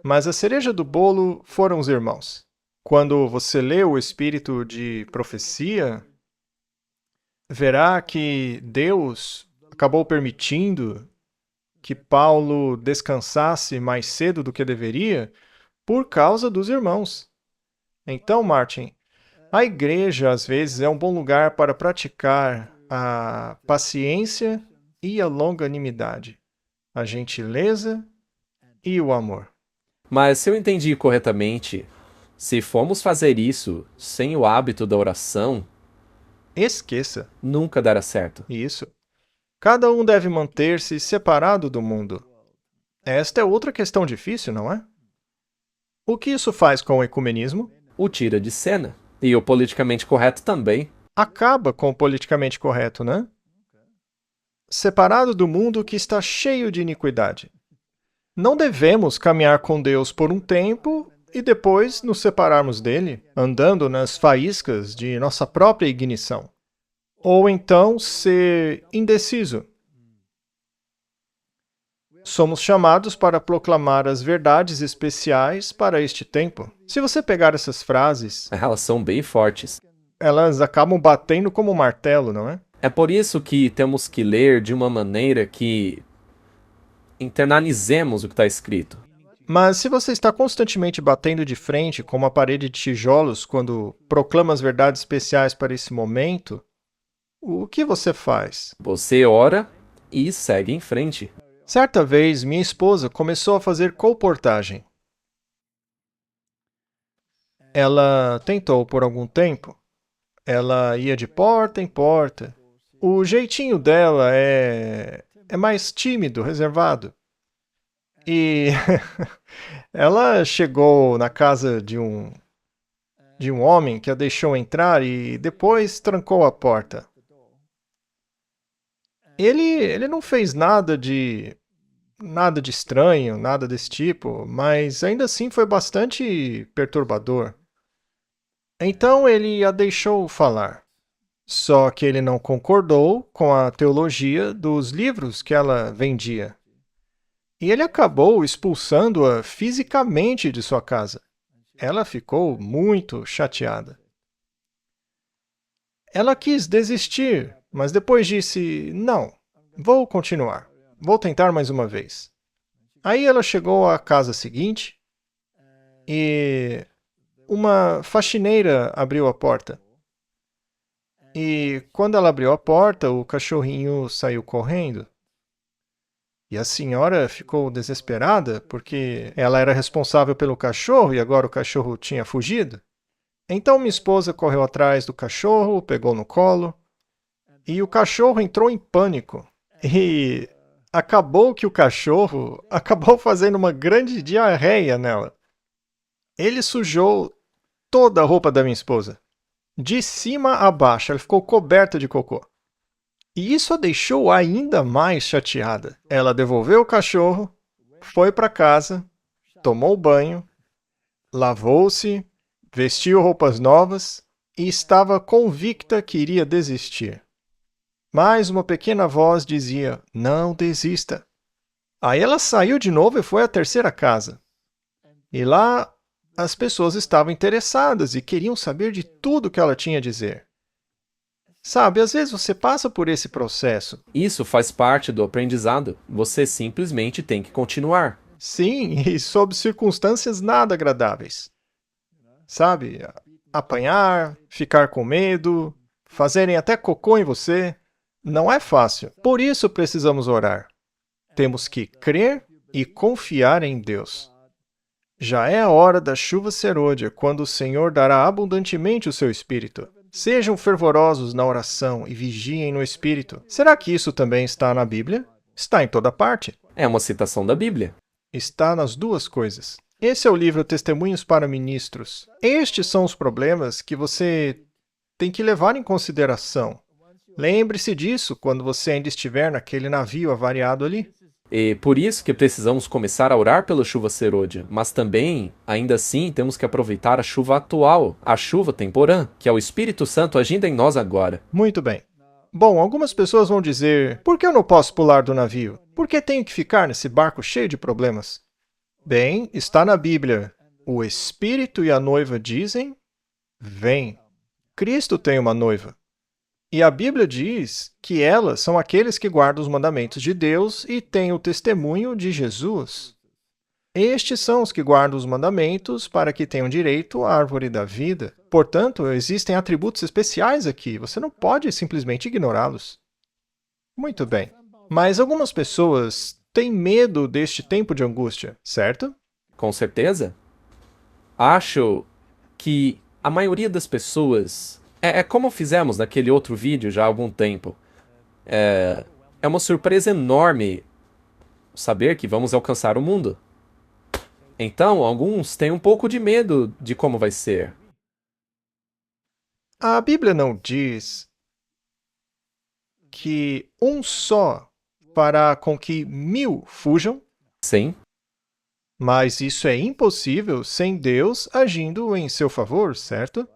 Mas a cereja do bolo foram os irmãos. Quando você lê o espírito de profecia, verá que Deus acabou permitindo que Paulo descansasse mais cedo do que deveria por causa dos irmãos. Então, Martin, a igreja às vezes é um bom lugar para praticar a paciência e a longanimidade, a gentileza e o amor. Mas se eu entendi corretamente, se formos fazer isso sem o hábito da oração, Esqueça nunca dará certo. isso. Cada um deve manter-se separado do mundo. Esta é outra questão difícil, não é? O que isso faz com o ecumenismo? O tira de cena. E o politicamente correto também. Acaba com o politicamente correto, né? Separado do mundo que está cheio de iniquidade. Não devemos caminhar com Deus por um tempo e depois nos separarmos dele, andando nas faíscas de nossa própria ignição. Ou então ser indeciso. Somos chamados para proclamar as verdades especiais para este tempo. Se você pegar essas frases, Elas são bem fortes. elas acabam batendo como um martelo, não é? É por isso que temos que ler de uma maneira que internalizemos o que está escrito. Mas se você está constantemente batendo de frente com uma parede de tijolos quando proclama as verdades especiais para esse momento, o que você faz? Você ora e segue em frente. Certa vez, minha esposa começou a fazer colportagem. Ela tentou por algum tempo. Ela ia de porta em porta. O jeitinho dela é mais tímido, reservado. E ela chegou na casa de um homem que a deixou entrar e depois trancou a porta. Ele não fez nada de estranho, nada desse tipo, mas ainda assim foi bastante perturbador. Então ele a deixou falar. Só que ele não concordou com a teologia dos livros que ela vendia. E ele acabou expulsando-a fisicamente de sua casa. Ela ficou muito chateada. Ela quis desistir, mas depois disse: não, vou continuar. Vou tentar mais uma vez. Aí ela chegou à casa seguinte e uma faxineira abriu a porta. E quando ela abriu a porta, o cachorrinho saiu correndo. E a senhora ficou desesperada porque ela era responsável pelo cachorro e agora o cachorro tinha fugido. Então minha esposa correu atrás do cachorro, o pegou no colo e o cachorro entrou em pânico. E acabou que o cachorro acabou fazendo uma grande diarreia nela. Ele sujou toda a roupa da minha esposa. De cima a baixo, ela ficou coberta de cocô. E isso a deixou ainda mais chateada. Ela devolveu o cachorro, foi para casa, tomou banho, lavou-se, vestiu roupas novas e estava convicta que iria desistir. Mas uma pequena voz dizia: não desista. Aí ela saiu de novo e foi à terceira casa. E lá as pessoas estavam interessadas e queriam saber de tudo que ela tinha a dizer. Sabe, às vezes você passa por esse processo. Isso faz parte do aprendizado. Você simplesmente tem que continuar. Sim, e sob circunstâncias nada agradáveis. Sabe, apanhar, ficar com medo, fazerem até cocô em você. Não é fácil. Por isso precisamos orar. Temos que crer e confiar em Deus. Já é a hora da chuva serôdia, quando o Senhor dará abundantemente o seu Espírito. Sejam fervorosos na oração e vigiem no Espírito. Será que isso também está na Bíblia? Está em toda parte. É uma citação da Bíblia. Está nas duas coisas. Esse é o livro Testemunhos para Ministros. Estes são os problemas que você tem que levar em consideração. Lembre-se disso quando você ainda estiver naquele navio avariado ali. E por isso que precisamos começar a orar pela chuva serôdia. Mas também, ainda assim, temos que aproveitar a chuva atual, a chuva temporã, que é o Espírito Santo agindo em nós agora. Muito bem. Bom, algumas pessoas vão dizer: por que eu não posso pular do navio? Por que tenho que ficar nesse barco cheio de problemas? Bem, está na Bíblia. O Espírito e a noiva dizem: vem. Cristo tem uma noiva. E a Bíblia diz que elas são aqueles que guardam os mandamentos de Deus e têm o testemunho de Jesus. Estes são os que guardam os mandamentos para que tenham direito à árvore da vida. Portanto, existem atributos especiais aqui. Você não pode simplesmente ignorá-los. Muito bem. Mas algumas pessoas têm medo deste tempo de angústia, certo? Com certeza. Acho que a maioria das pessoas... É como fizemos naquele outro vídeo já há algum tempo. É uma surpresa enorme saber que vamos alcançar o mundo. Então, alguns têm um pouco de medo de como vai ser. A Bíblia não diz que um só fará com que 1000 fujam? Sim. Mas isso é impossível sem Deus agindo em seu favor, certo?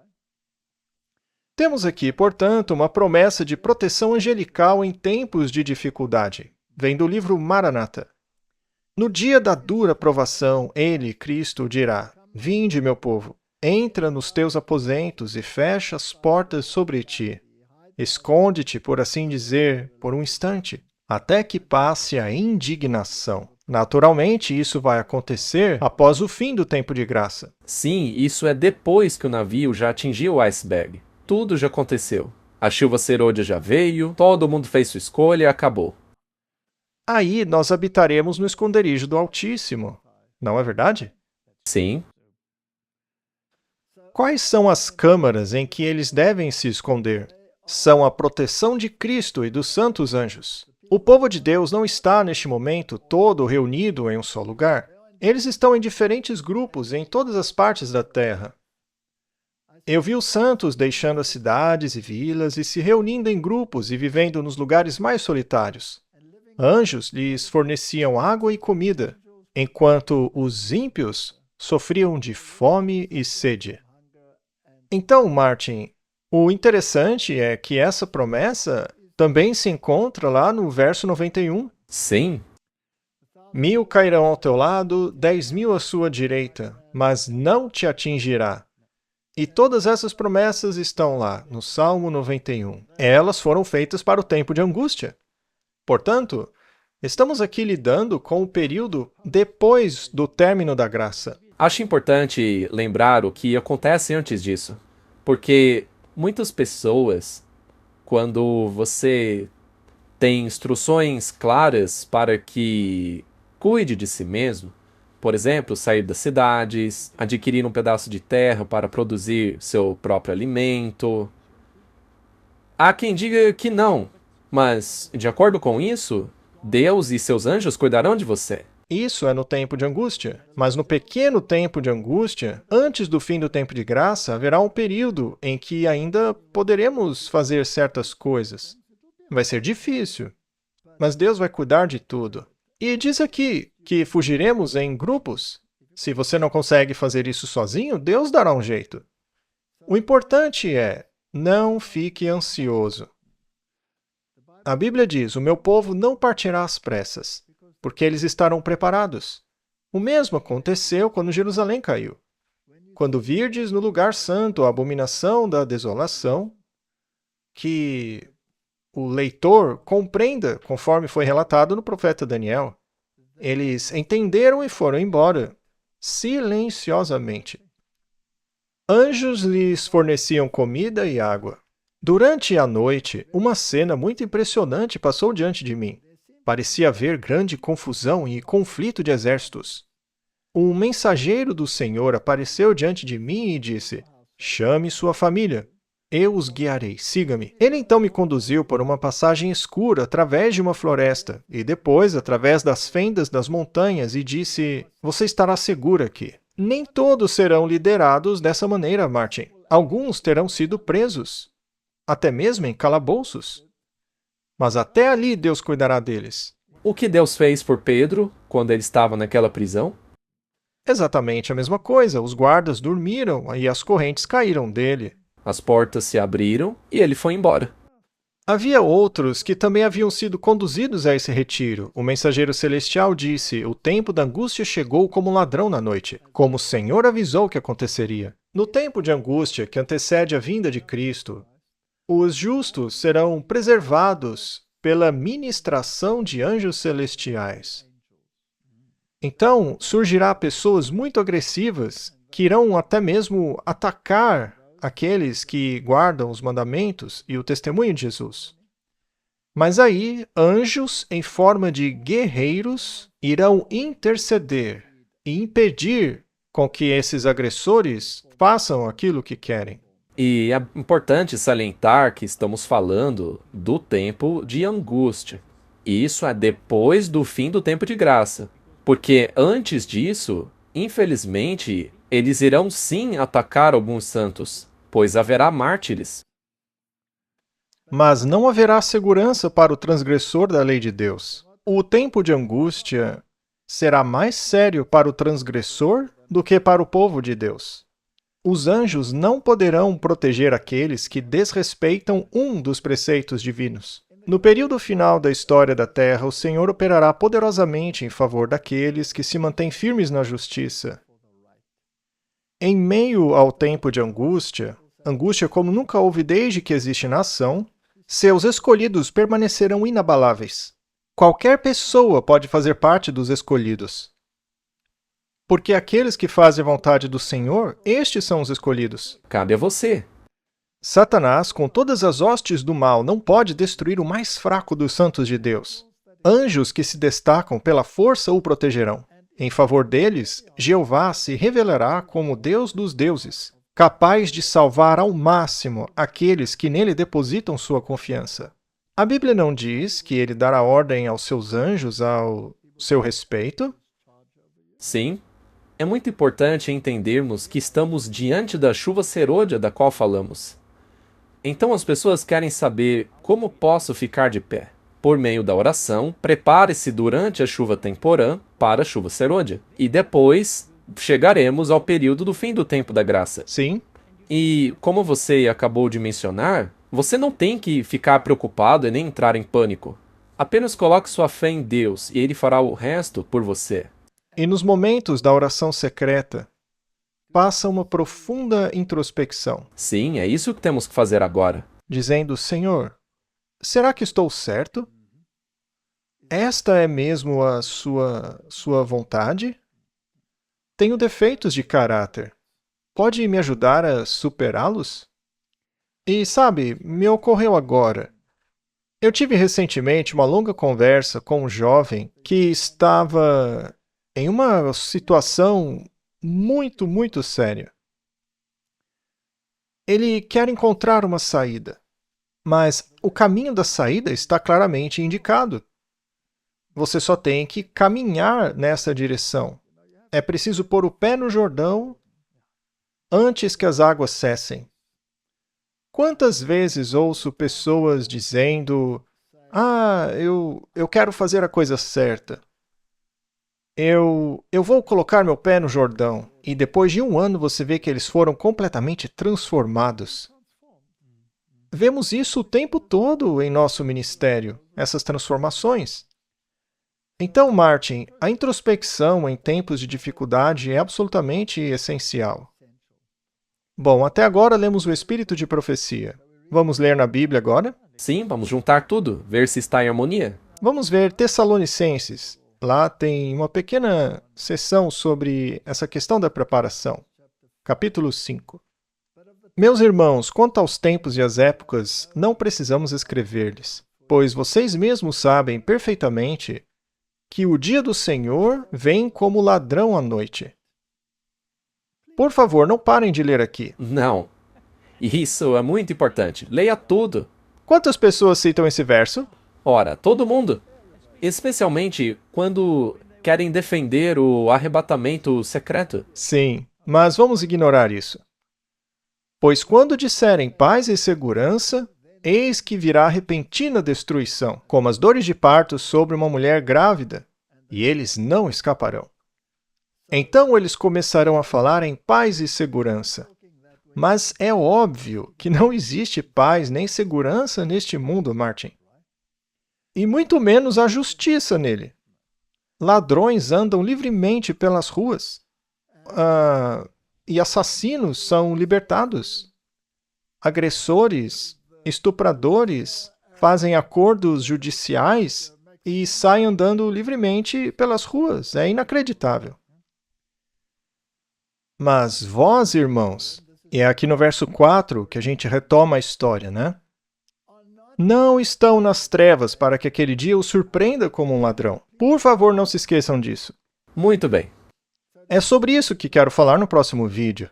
Temos aqui, portanto, uma promessa de proteção angelical em tempos de dificuldade. Vem do livro Maranata. No dia da dura provação, ele, Cristo, dirá: Vinde, meu povo, entra nos teus aposentos e fecha as portas sobre ti. Esconde-te, por assim dizer, por um instante, até que passe a indignação. Naturalmente, isso vai acontecer após o fim do tempo de graça. Sim, isso é depois que o navio já atingiu o iceberg. Tudo já aconteceu. A chuva serôdia já veio, todo mundo fez sua escolha e acabou. Aí nós habitaremos no esconderijo do Altíssimo. Não é verdade? Sim. Quais são as câmaras em que eles devem se esconder? São a proteção de Cristo e dos santos anjos. O povo de Deus não está, neste momento, todo reunido em um só lugar. Eles estão em diferentes grupos em todas as partes da terra. Eu vi os santos deixando as cidades e vilas e se reunindo em grupos e vivendo nos lugares mais solitários. Anjos lhes forneciam água e comida, enquanto os ímpios sofriam de fome e sede. Então, Martin, o interessante é que essa promessa também se encontra lá no verso 91. Sim. 1000 cairão ao teu lado, 10.000 à sua direita, mas não te atingirá. E todas essas promessas estão lá, no Salmo 91. Elas foram feitas para o tempo de angústia. Portanto, estamos aqui lidando com o período depois do término da graça. Acho importante lembrar o que acontece antes disso. Porque muitas pessoas, quando você tem instruções claras para que cuide de si mesmo, por exemplo, sair das cidades, adquirir um pedaço de terra para produzir seu próprio alimento. Há quem diga que não, mas, de acordo com isso, Deus e seus anjos cuidarão de você. Isso é no tempo de angústia. Mas no pequeno tempo de angústia, antes do fim do tempo de graça, haverá um período em que ainda poderemos fazer certas coisas. Vai ser difícil, mas Deus vai cuidar de tudo. E diz aqui que fugiremos em grupos. Se você não consegue fazer isso sozinho, Deus dará um jeito. O importante é, não fique ansioso. A Bíblia diz, o meu povo não partirá às pressas, porque eles estarão preparados. O mesmo aconteceu quando Jerusalém caiu. Quando virdes no lugar santo a abominação da desolação, que o leitor compreenda, conforme foi relatado no profeta Daniel. Eles entenderam e foram embora, silenciosamente. Anjos lhes forneciam comida e água. Durante a noite, uma cena muito impressionante passou diante de mim. Parecia haver grande confusão e conflito de exércitos. Um mensageiro do Senhor apareceu diante de mim e disse: Chame sua família. Eu os guiarei, siga-me. Ele então me conduziu por uma passagem escura através de uma floresta e depois através das fendas das montanhas e disse: Você estará seguro aqui. Nem todos serão liderados dessa maneira, Martin. Alguns terão sido presos, até mesmo em calabouços. Mas até ali Deus cuidará deles. O que Deus fez por Pedro quando ele estava naquela prisão? Exatamente a mesma coisa. Os guardas dormiram e as correntes caíram dele. As portas se abriram e ele foi embora. Havia outros que também haviam sido conduzidos a esse retiro. O mensageiro celestial disse: O tempo da angústia chegou como um ladrão na noite, como o Senhor avisou que aconteceria. No tempo de angústia que antecede a vinda de Cristo, os justos serão preservados pela ministração de anjos celestiais. Então, surgirá pessoas muito agressivas que irão até mesmo atacar aqueles que guardam os mandamentos e o testemunho de Jesus. Mas aí, anjos em forma de guerreiros irão interceder e impedir com que esses agressores façam aquilo que querem. E é importante salientar que estamos falando do tempo de angústia. E isso é depois do fim do tempo de graça. Porque antes disso, infelizmente, eles irão sim atacar alguns santos, pois haverá mártires. Mas não haverá segurança para o transgressor da lei de Deus. O tempo de angústia será mais sério para o transgressor do que para o povo de Deus. Os anjos não poderão proteger aqueles que desrespeitam um dos preceitos divinos. No período final da história da Terra, o Senhor operará poderosamente em favor daqueles que se mantêm firmes na justiça. Em meio ao tempo de angústia, angústia como nunca houve desde que existe nação, seus escolhidos permanecerão inabaláveis. Qualquer pessoa pode fazer parte dos escolhidos. Porque aqueles que fazem a vontade do Senhor, estes são os escolhidos. Cabe a você. Satanás, com todas as hostes do mal, não pode destruir o mais fraco dos santos de Deus. Anjos que se destacam pela força o protegerão. Em favor deles, Jeová se revelará como Deus dos deuses, capaz de salvar ao máximo aqueles que nele depositam sua confiança. A Bíblia não diz que ele dará ordem aos seus anjos ao seu respeito? Sim. É muito importante entendermos que estamos diante da chuva serôdia da qual falamos. Então as pessoas querem saber como posso ficar de pé. Por meio da oração, prepare-se durante a chuva temporã para a chuva serôdia. E depois chegaremos ao período do fim do tempo da graça. Sim. E como você acabou de mencionar, você não tem que ficar preocupado e nem entrar em pânico. Apenas coloque sua fé em Deus e Ele fará o resto por você. E nos momentos da oração secreta, faça uma profunda introspecção, Sim, é isso que temos que fazer agora. dizendo: Senhor, será que estou certo? Esta é mesmo a sua vontade? Tenho defeitos de caráter. Pode me ajudar a superá-los? E sabe, me ocorreu agora. Eu tive recentemente uma longa conversa com um jovem que estava em uma situação muito séria. Ele quer encontrar uma saída, mas o caminho da saída está claramente indicado. Você só tem que caminhar nessa direção. É preciso pôr o pé no Jordão antes que as águas cessem. Quantas vezes ouço pessoas dizendo: eu quero fazer a coisa certa. Eu vou colocar meu pé no Jordão. E depois de um ano você vê que eles foram completamente transformados. Vemos isso o tempo todo em nosso ministério, essas transformações. Então, Martin, a introspecção em tempos de dificuldade é absolutamente essencial. Bom, até agora lemos o Espírito de Profecia. Vamos ler na Bíblia agora? Sim, vamos juntar tudo, ver se está em harmonia. Vamos ver Tessalonicenses. Lá tem uma pequena seção sobre essa questão da preparação. Capítulo 5. Meus irmãos, quanto aos tempos e às épocas, não precisamos escrever-lhes, pois vocês mesmos sabem perfeitamente que o dia do Senhor vem como ladrão à noite. Por favor, não parem de ler aqui. Não. Isso é muito importante. Leia tudo. Quantas pessoas citam esse verso? Ora, todo mundo. Especialmente quando querem defender o arrebatamento secreto. Sim, mas vamos ignorar isso. Pois quando disserem paz e segurança, eis que virá repentina destruição, como as dores de parto sobre uma mulher grávida, e eles não escaparão. Então eles começarão a falar em paz e segurança. Mas é óbvio que não existe paz nem segurança neste mundo, Martin. E muito menos a justiça nele. Ladrões andam livremente pelas ruas. E assassinos são libertados. Agressores, estupradores, fazem acordos judiciais e saem andando livremente pelas ruas. É inacreditável. Mas vós, irmãos, e é aqui no verso 4 que a gente retoma a história, né? Não estão nas trevas para que aquele dia os surpreenda como um ladrão. Por favor, não se esqueçam disso. Muito bem. É sobre isso que quero falar no próximo vídeo.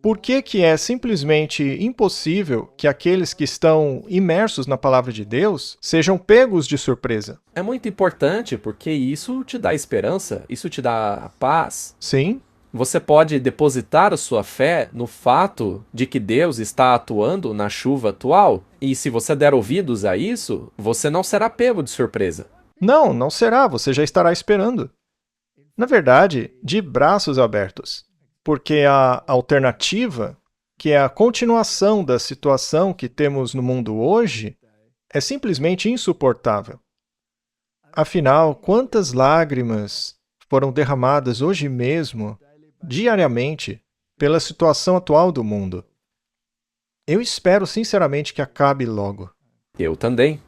Por que é simplesmente impossível que aqueles que estão imersos na palavra de Deus sejam pegos de surpresa? É muito importante porque isso te dá esperança, isso te dá paz. Sim, Você pode depositar a sua fé no fato de que Deus está atuando na chuva atual. E se você der ouvidos a isso, você não será pego de surpresa. não será, você já estará esperando. Na verdade, de braços abertos. Porque a alternativa, que é a continuação da situação que temos no mundo hoje, É simplesmente insuportável. Afinal, quantas lágrimas foram derramadas hoje mesmo, diariamente, pela situação atual do mundo? Eu espero sinceramente que acabe logo. Eu também.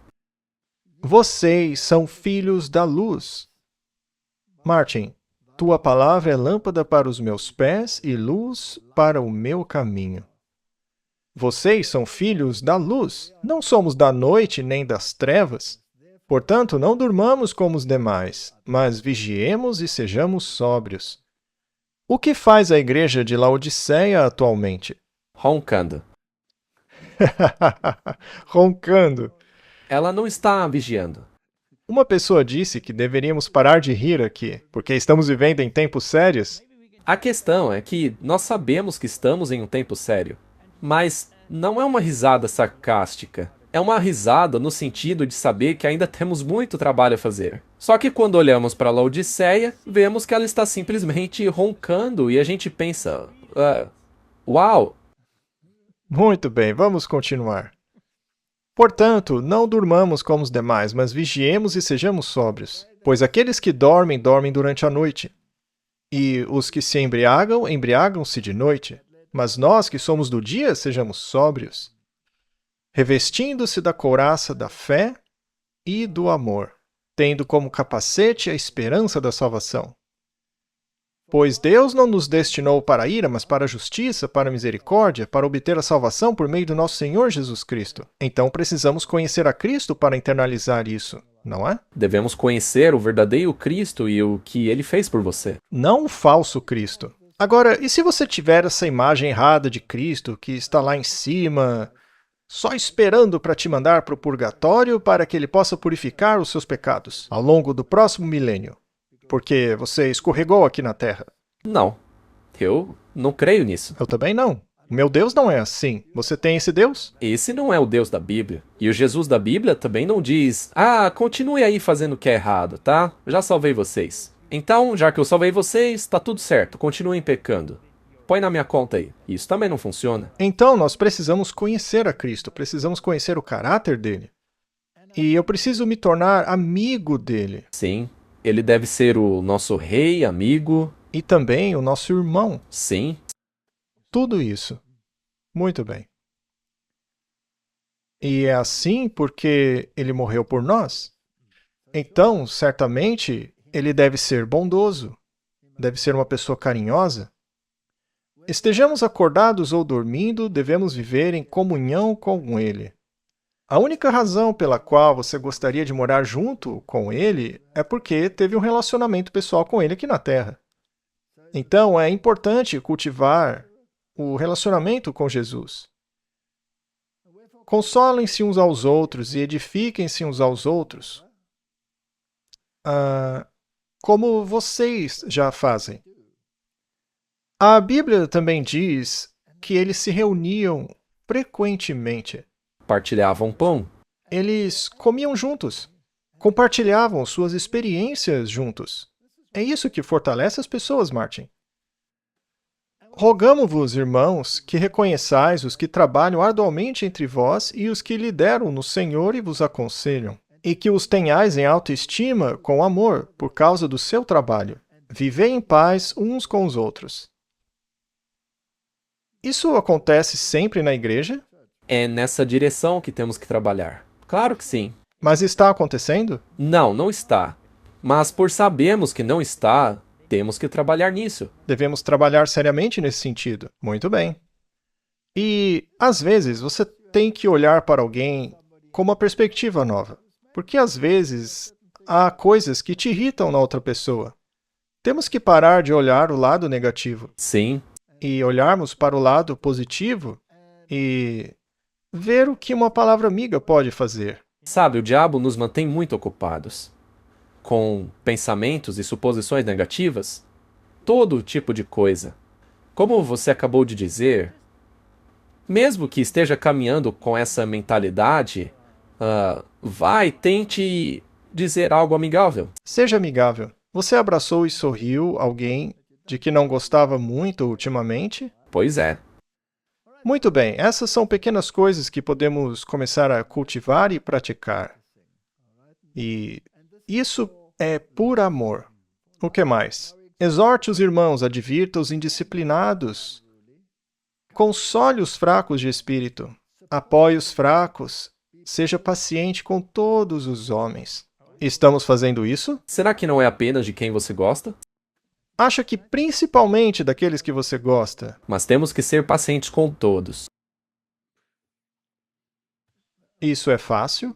Vocês são filhos da luz. Martin, tua palavra é lâmpada para os meus pés e luz para o meu caminho. Vocês são filhos da luz. Não somos da noite nem das trevas. Portanto, não durmamos como os demais, mas vigiemos e sejamos sóbrios. O que faz a igreja de Laodiceia atualmente? Roncando. Roncando. Ela não está vigiando. Uma pessoa disse que deveríamos parar de rir aqui, porque estamos vivendo em tempos sérios. A questão é que nós sabemos que estamos em um tempo sério, mas não é uma risada sarcástica. É uma risada no sentido de saber que ainda temos muito trabalho a fazer. Só que quando olhamos para Laodiceia, vemos que ela está simplesmente roncando e a gente pensa, uau! Muito bem, vamos continuar. Portanto, não durmamos como os demais, mas vigiemos e sejamos sóbrios. Pois aqueles que dormem, dormem durante a noite. E os que se embriagam, embriagam-se de noite. Mas nós que somos do dia, sejamos sóbrios, revestindo-se da couraça da fé e do amor, tendo como capacete a esperança da salvação. Pois Deus não nos destinou para a ira, mas para a justiça, para a misericórdia, para obter a salvação por meio do nosso Senhor Jesus Cristo. Então precisamos conhecer a Cristo para internalizar isso, não é? Devemos conhecer o verdadeiro Cristo e o que ele fez por você. Não o falso Cristo. Agora, e se você tiver essa imagem errada de Cristo, que está lá em cima, só esperando para te mandar para o purgatório para que ele possa purificar os seus pecados ao longo do próximo milênio? Porque você escorregou aqui na Terra. Não, eu não creio nisso. Eu também não. O meu Deus não é assim. Você tem esse Deus? Esse não é o Deus da Bíblia. E o Jesus da Bíblia também não diz, continue aí fazendo o que é errado, tá? Já salvei vocês. Então, já que eu salvei vocês, tá tudo certo, continuem pecando. Põe na minha conta aí. Isso também não funciona. Então, nós precisamos conhecer a Cristo, precisamos conhecer o caráter dele. E eu preciso me tornar amigo dele. Sim, ele deve ser o nosso rei, amigo. E também o nosso irmão. Sim. Tudo isso. Muito bem. E é assim porque ele morreu por nós? Então, certamente, ele deve ser bondoso, deve ser uma pessoa carinhosa. Estejamos acordados ou dormindo, devemos viver em comunhão com ele. A única razão pela qual você gostaria de morar junto com ele é porque teve um relacionamento pessoal com ele aqui na Terra. Então, é importante cultivar o relacionamento com Jesus. Consolem-se uns aos outros e edifiquem-se uns aos outros, como vocês já fazem. A Bíblia também diz que eles se reuniam frequentemente. Partilhavam pão. Eles comiam juntos, compartilhavam suas experiências juntos. É isso que fortalece as pessoas, Martin. Rogamo-vos, irmãos, que reconheçais os que trabalham arduamente entre vós e os que lideram no Senhor e vos aconselham, e que os tenhais em autoestima com amor por causa do seu trabalho. Vivei em paz uns com os outros. Isso acontece sempre na igreja? É nessa direção que temos que trabalhar. Claro que sim. Mas está acontecendo? Não, não está. Mas por sabermos que não está, temos que trabalhar nisso. Devemos trabalhar seriamente nesse sentido. Muito bem. E, às vezes, você tem que olhar para alguém com uma perspectiva nova. Porque, às vezes, há coisas que te irritam na outra pessoa. Temos que parar de olhar o lado negativo. Sim. E olharmos para o lado positivo e ver o que uma palavra amiga pode fazer. Sabe, o diabo nos mantém muito ocupados com pensamentos e suposições negativas, todo tipo de coisa. Como você acabou de dizer, mesmo que esteja caminhando com essa mentalidade, tente dizer algo amigável. Seja amigável. Você abraçou e sorriu alguém de que não gostava muito ultimamente? Pois é. Muito bem, essas são pequenas coisas que podemos começar a cultivar e praticar. E isso é por amor. O que mais? Exorte os irmãos, advirta os indisciplinados. Console os fracos de espírito. Apoie os fracos. Seja paciente com todos os homens. Estamos fazendo isso? Será que não é apenas de quem você gosta? Acha que principalmente daqueles que você gosta. Mas temos que ser pacientes com todos. Isso é fácil?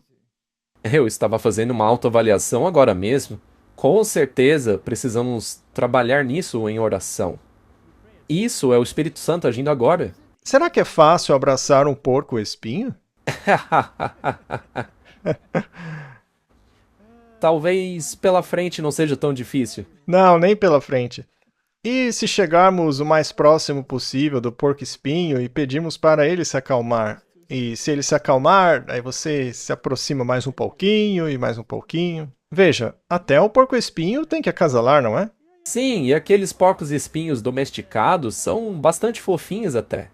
Eu estava fazendo uma autoavaliação agora mesmo. Com certeza precisamos trabalhar nisso em oração. Isso é o Espírito Santo agindo agora. Será que é fácil abraçar um porco-espinho? Talvez pela frente não seja tão difícil. Não, nem pela frente. E se chegarmos o mais próximo possível do porco-espinho e pedirmos para ele se acalmar? E se ele se acalmar, aí você se aproxima mais um pouquinho e mais um pouquinho. Veja, até o porco-espinho tem que acasalar, não é? Sim, e aqueles porcos espinhos domesticados são bastante fofinhos até.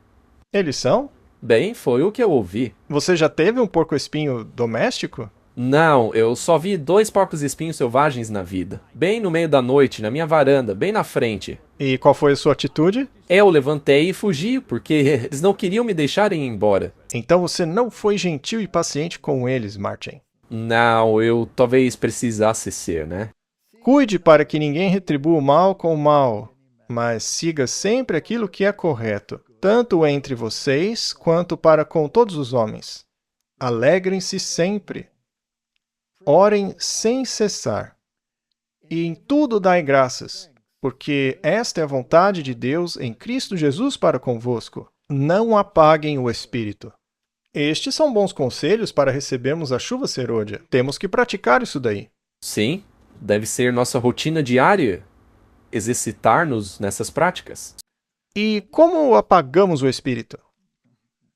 Eles são? Bem, foi o que eu ouvi. Você já teve um porco-espinho doméstico? Não, eu só vi 2 porcos espinhos selvagens na vida. Bem no meio da noite, na minha varanda, bem na frente. E qual foi a sua atitude? Eu levantei e fugi, porque eles não queriam me deixarem ir embora. Então você não foi gentil e paciente com eles, Martin. Não, eu talvez precisasse ser, né? Cuide para que ninguém retribua o mal com o mal, mas siga sempre aquilo que é correto, tanto entre vocês quanto para com todos os homens. Alegrem-se sempre. Orem sem cessar. E em tudo dai graças, porque esta é a vontade de Deus em Cristo Jesus para convosco. Não apaguem o espírito. Estes são bons conselhos para recebermos a chuva serôdia. Temos que praticar isso daí. Sim, deve ser nossa rotina diária exercitar-nos nessas práticas. E como apagamos o espírito?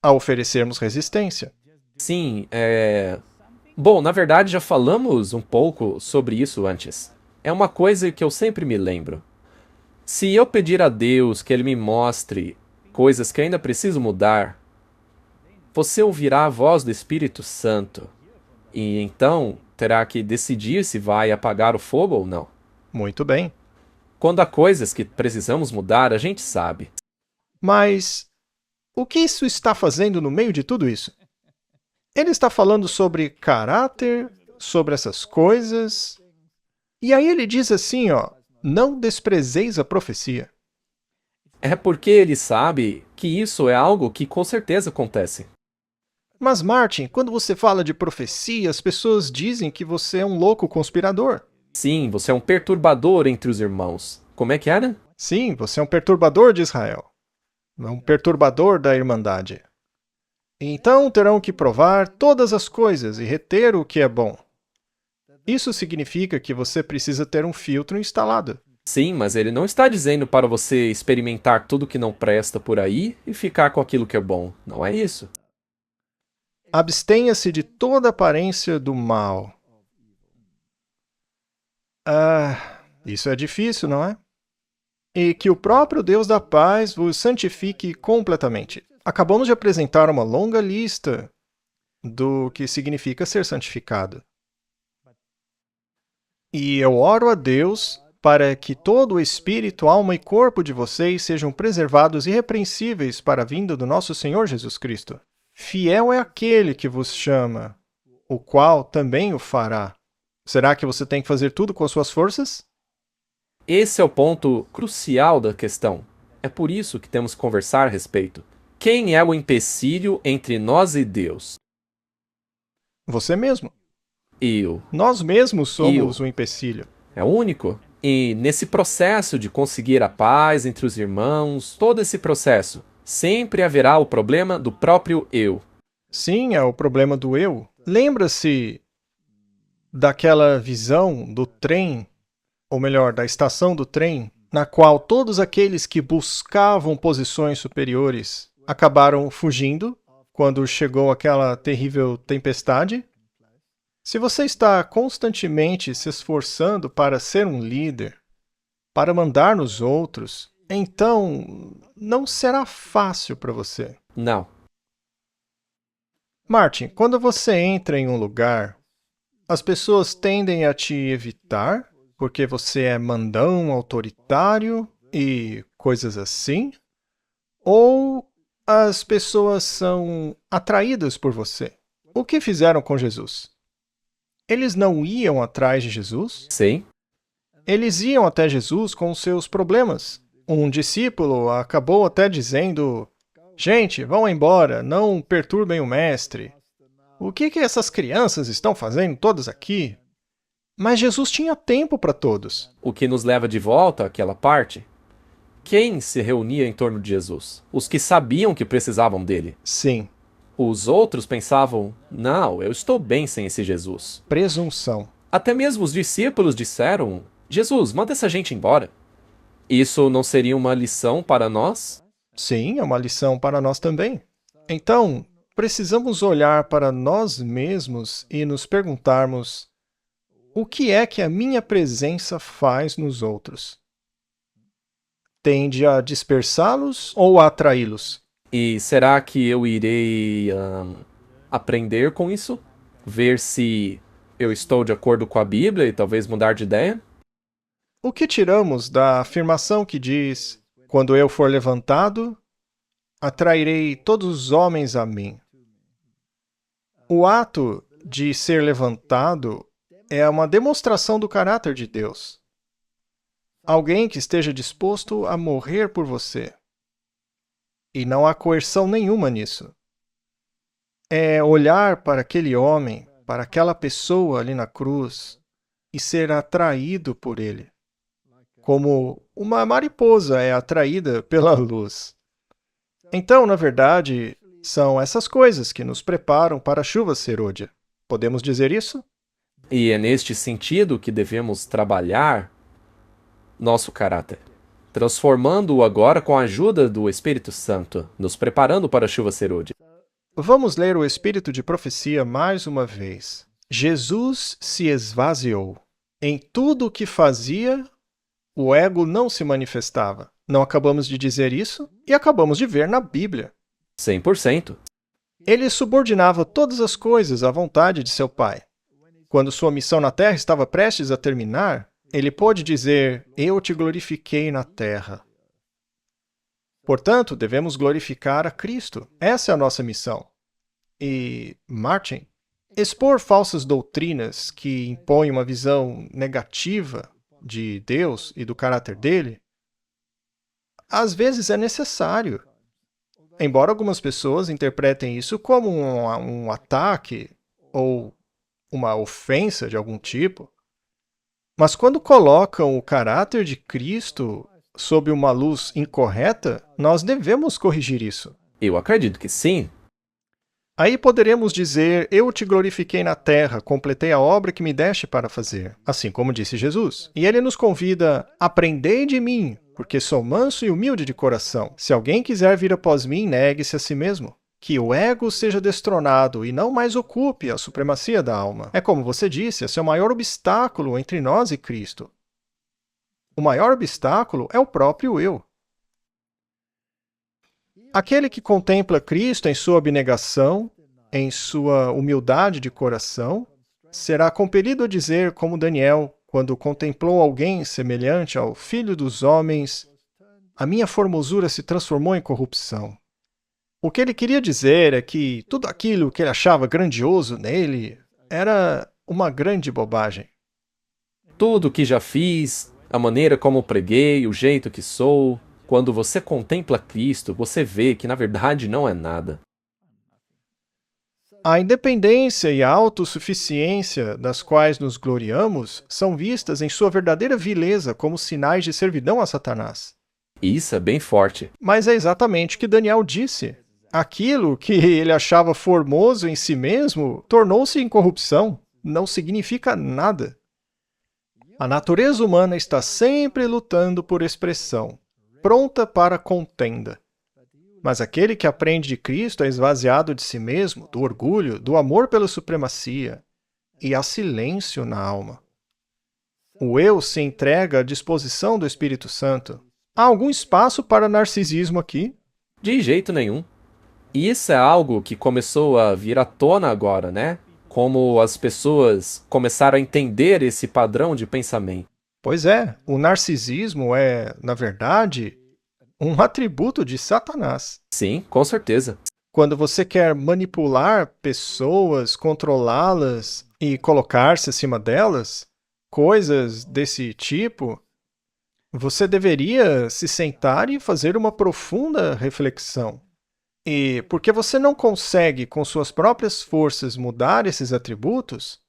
A oferecermos resistência. Sim, Bom, na verdade já falamos um pouco sobre isso antes. É uma coisa que eu sempre me lembro. Se eu pedir a Deus que Ele me mostre coisas que ainda preciso mudar, você ouvirá a voz do Espírito Santo. E então terá que decidir se vai apagar o fogo ou não. Muito bem. Quando há coisas que precisamos mudar, a gente sabe. Mas o que isso está fazendo no meio de tudo isso? Ele está falando sobre caráter, sobre essas coisas. E aí ele diz assim, ó, não desprezeis a profecia. É porque ele sabe que isso é algo que com certeza acontece. Mas Martin, quando você fala de profecia, as pessoas dizem que você é um louco conspirador. Sim, você é um perturbador entre os irmãos. Como é que era? Sim, você é um perturbador de Israel. Um perturbador da Irmandade. Então terão que provar todas as coisas e reter o que é bom. Isso significa que você precisa ter um filtro instalado. Sim, mas ele não está dizendo para você experimentar tudo que não presta por aí e ficar com aquilo que é bom. Não é isso. Abstenha-se de toda aparência do mal. Isso é difícil, não é? E que o próprio Deus da paz vos santifique completamente. Acabamos de apresentar uma longa lista do que significa ser santificado. E eu oro a Deus para que todo o espírito, alma e corpo de vocês sejam preservados irrepreensíveis para a vinda do nosso Senhor Jesus Cristo. Fiel é aquele que vos chama, o qual também o fará. Será que você tem que fazer tudo com as suas forças? Esse é o ponto crucial da questão. É por isso que temos que conversar a respeito. Quem é o empecilho entre nós e Deus? Você mesmo. Eu. Nós mesmos somos o empecilho. É o único. E nesse processo de conseguir a paz entre os irmãos, todo esse processo, sempre haverá o problema do próprio eu. Sim, é o problema do eu. Lembra-se daquela visão do trem, ou melhor, da estação do trem, na qual todos aqueles que buscavam posições superiores acabaram fugindo quando chegou aquela terrível tempestade? Se você está constantemente se esforçando para ser um líder, para mandar nos outros, então não será fácil para você. Não. Martin, quando você entra em um lugar, as pessoas tendem a te evitar porque você é mandão, autoritário e coisas assim? Ou as pessoas são atraídas por você? O que fizeram com Jesus? Eles não iam atrás de Jesus? Sim. Eles iam até Jesus com os seus problemas. Um discípulo acabou até dizendo: Gente, vão embora, não perturbem o mestre. O que essas crianças estão fazendo todas aqui? Mas Jesus tinha tempo para todos. O que nos leva de volta àquela parte? Quem se reunia em torno de Jesus? Os que sabiam que precisavam dele. Sim, Os outros pensavam: não, eu estou bem sem esse Jesus. presunção. Até mesmo os discípulos disseram: Jesus, manda essa gente embora. Isso não seria uma lição para nós? Sim, é uma lição para nós também. Então, precisamos olhar para nós mesmos e nos perguntarmos: o que é que a minha presença faz nos outros? Tende a dispersá-los ou a atraí-los? E será que eu irei aprender com isso? Ver se eu estou de acordo com a Bíblia e talvez mudar de ideia? O que tiramos da afirmação que diz: quando eu for levantado, atrairei todos os homens a mim? O ato de ser levantado é uma demonstração do caráter de Deus. Alguém que esteja disposto a morrer por você. E não há coerção nenhuma nisso. É olhar para aquele homem, para aquela pessoa ali na cruz e ser atraído por ele. Como uma mariposa é atraída pela luz. Então, na verdade, são essas coisas que nos preparam para a chuva serôdia. Podemos dizer isso? E é neste sentido que devemos trabalhar nosso caráter, transformando-o agora com a ajuda do Espírito Santo, nos preparando para a chuva serôdia. Vamos ler o Espírito de Profecia mais uma vez. Jesus se esvaziou. Em tudo o que fazia, o ego não se manifestava. Não acabamos de dizer isso e acabamos de ver na Bíblia. 100%. Ele subordinava todas as coisas à vontade de seu Pai. Quando sua missão na Terra estava prestes a terminar, ele pôde dizer: Eu te glorifiquei na Terra. Portanto, devemos glorificar a Cristo. Essa é a nossa missão. E, Martin, expor falsas doutrinas que impõem uma visão negativa de Deus e do caráter dele, às vezes é necessário. Embora algumas pessoas interpretem isso como um ataque ou uma ofensa de algum tipo, mas quando colocam o caráter de Cristo sob uma luz incorreta, nós devemos corrigir isso. Eu acredito que sim. Aí poderemos dizer: Eu te glorifiquei na terra, completei a obra que me deste para fazer, assim como disse Jesus. E ele nos convida: Aprendei de mim, porque sou manso e humilde de coração. Se alguém quiser vir após mim, negue-se a si mesmo. Que o ego seja destronado e não mais ocupe a supremacia da alma. É como você disse, esse é o maior obstáculo entre nós e Cristo. O maior obstáculo é o próprio eu. Aquele que contempla Cristo em sua abnegação, em sua humildade de coração, será compelido a dizer, como Daniel, quando contemplou alguém semelhante ao Filho dos homens: a minha formosura se transformou em corrupção. O que ele queria dizer é que tudo aquilo que ele achava grandioso nele era uma grande bobagem. Tudo o que já fiz, a maneira como preguei, o jeito que sou, quando você contempla Cristo, você vê que na verdade não é nada. A independência e a autossuficiência das quais nos gloriamos são vistas em sua verdadeira vileza como sinais de servidão a Satanás. Isso é bem forte. Mas é exatamente o que Daniel disse. Aquilo que ele achava formoso em si mesmo tornou-se em corrupção. Não significa nada. A natureza humana está sempre lutando por expressão, pronta para contenda. Mas aquele que aprende de Cristo é esvaziado de si mesmo, do orgulho, do amor pela supremacia, e há silêncio na alma. O eu se entrega à disposição do Espírito Santo. Há algum espaço para narcisismo aqui? De jeito nenhum. E isso é algo que começou a vir à tona agora, né? Como as pessoas começaram a entender esse padrão de pensamento. Pois é, o narcisismo é, na verdade, um atributo de Satanás. Sim, com certeza. Quando você quer manipular pessoas, controlá-las e colocar-se acima delas, coisas desse tipo, você deveria se sentar e fazer uma profunda reflexão. E porque você não consegue, com suas próprias forças, mudar esses atributos,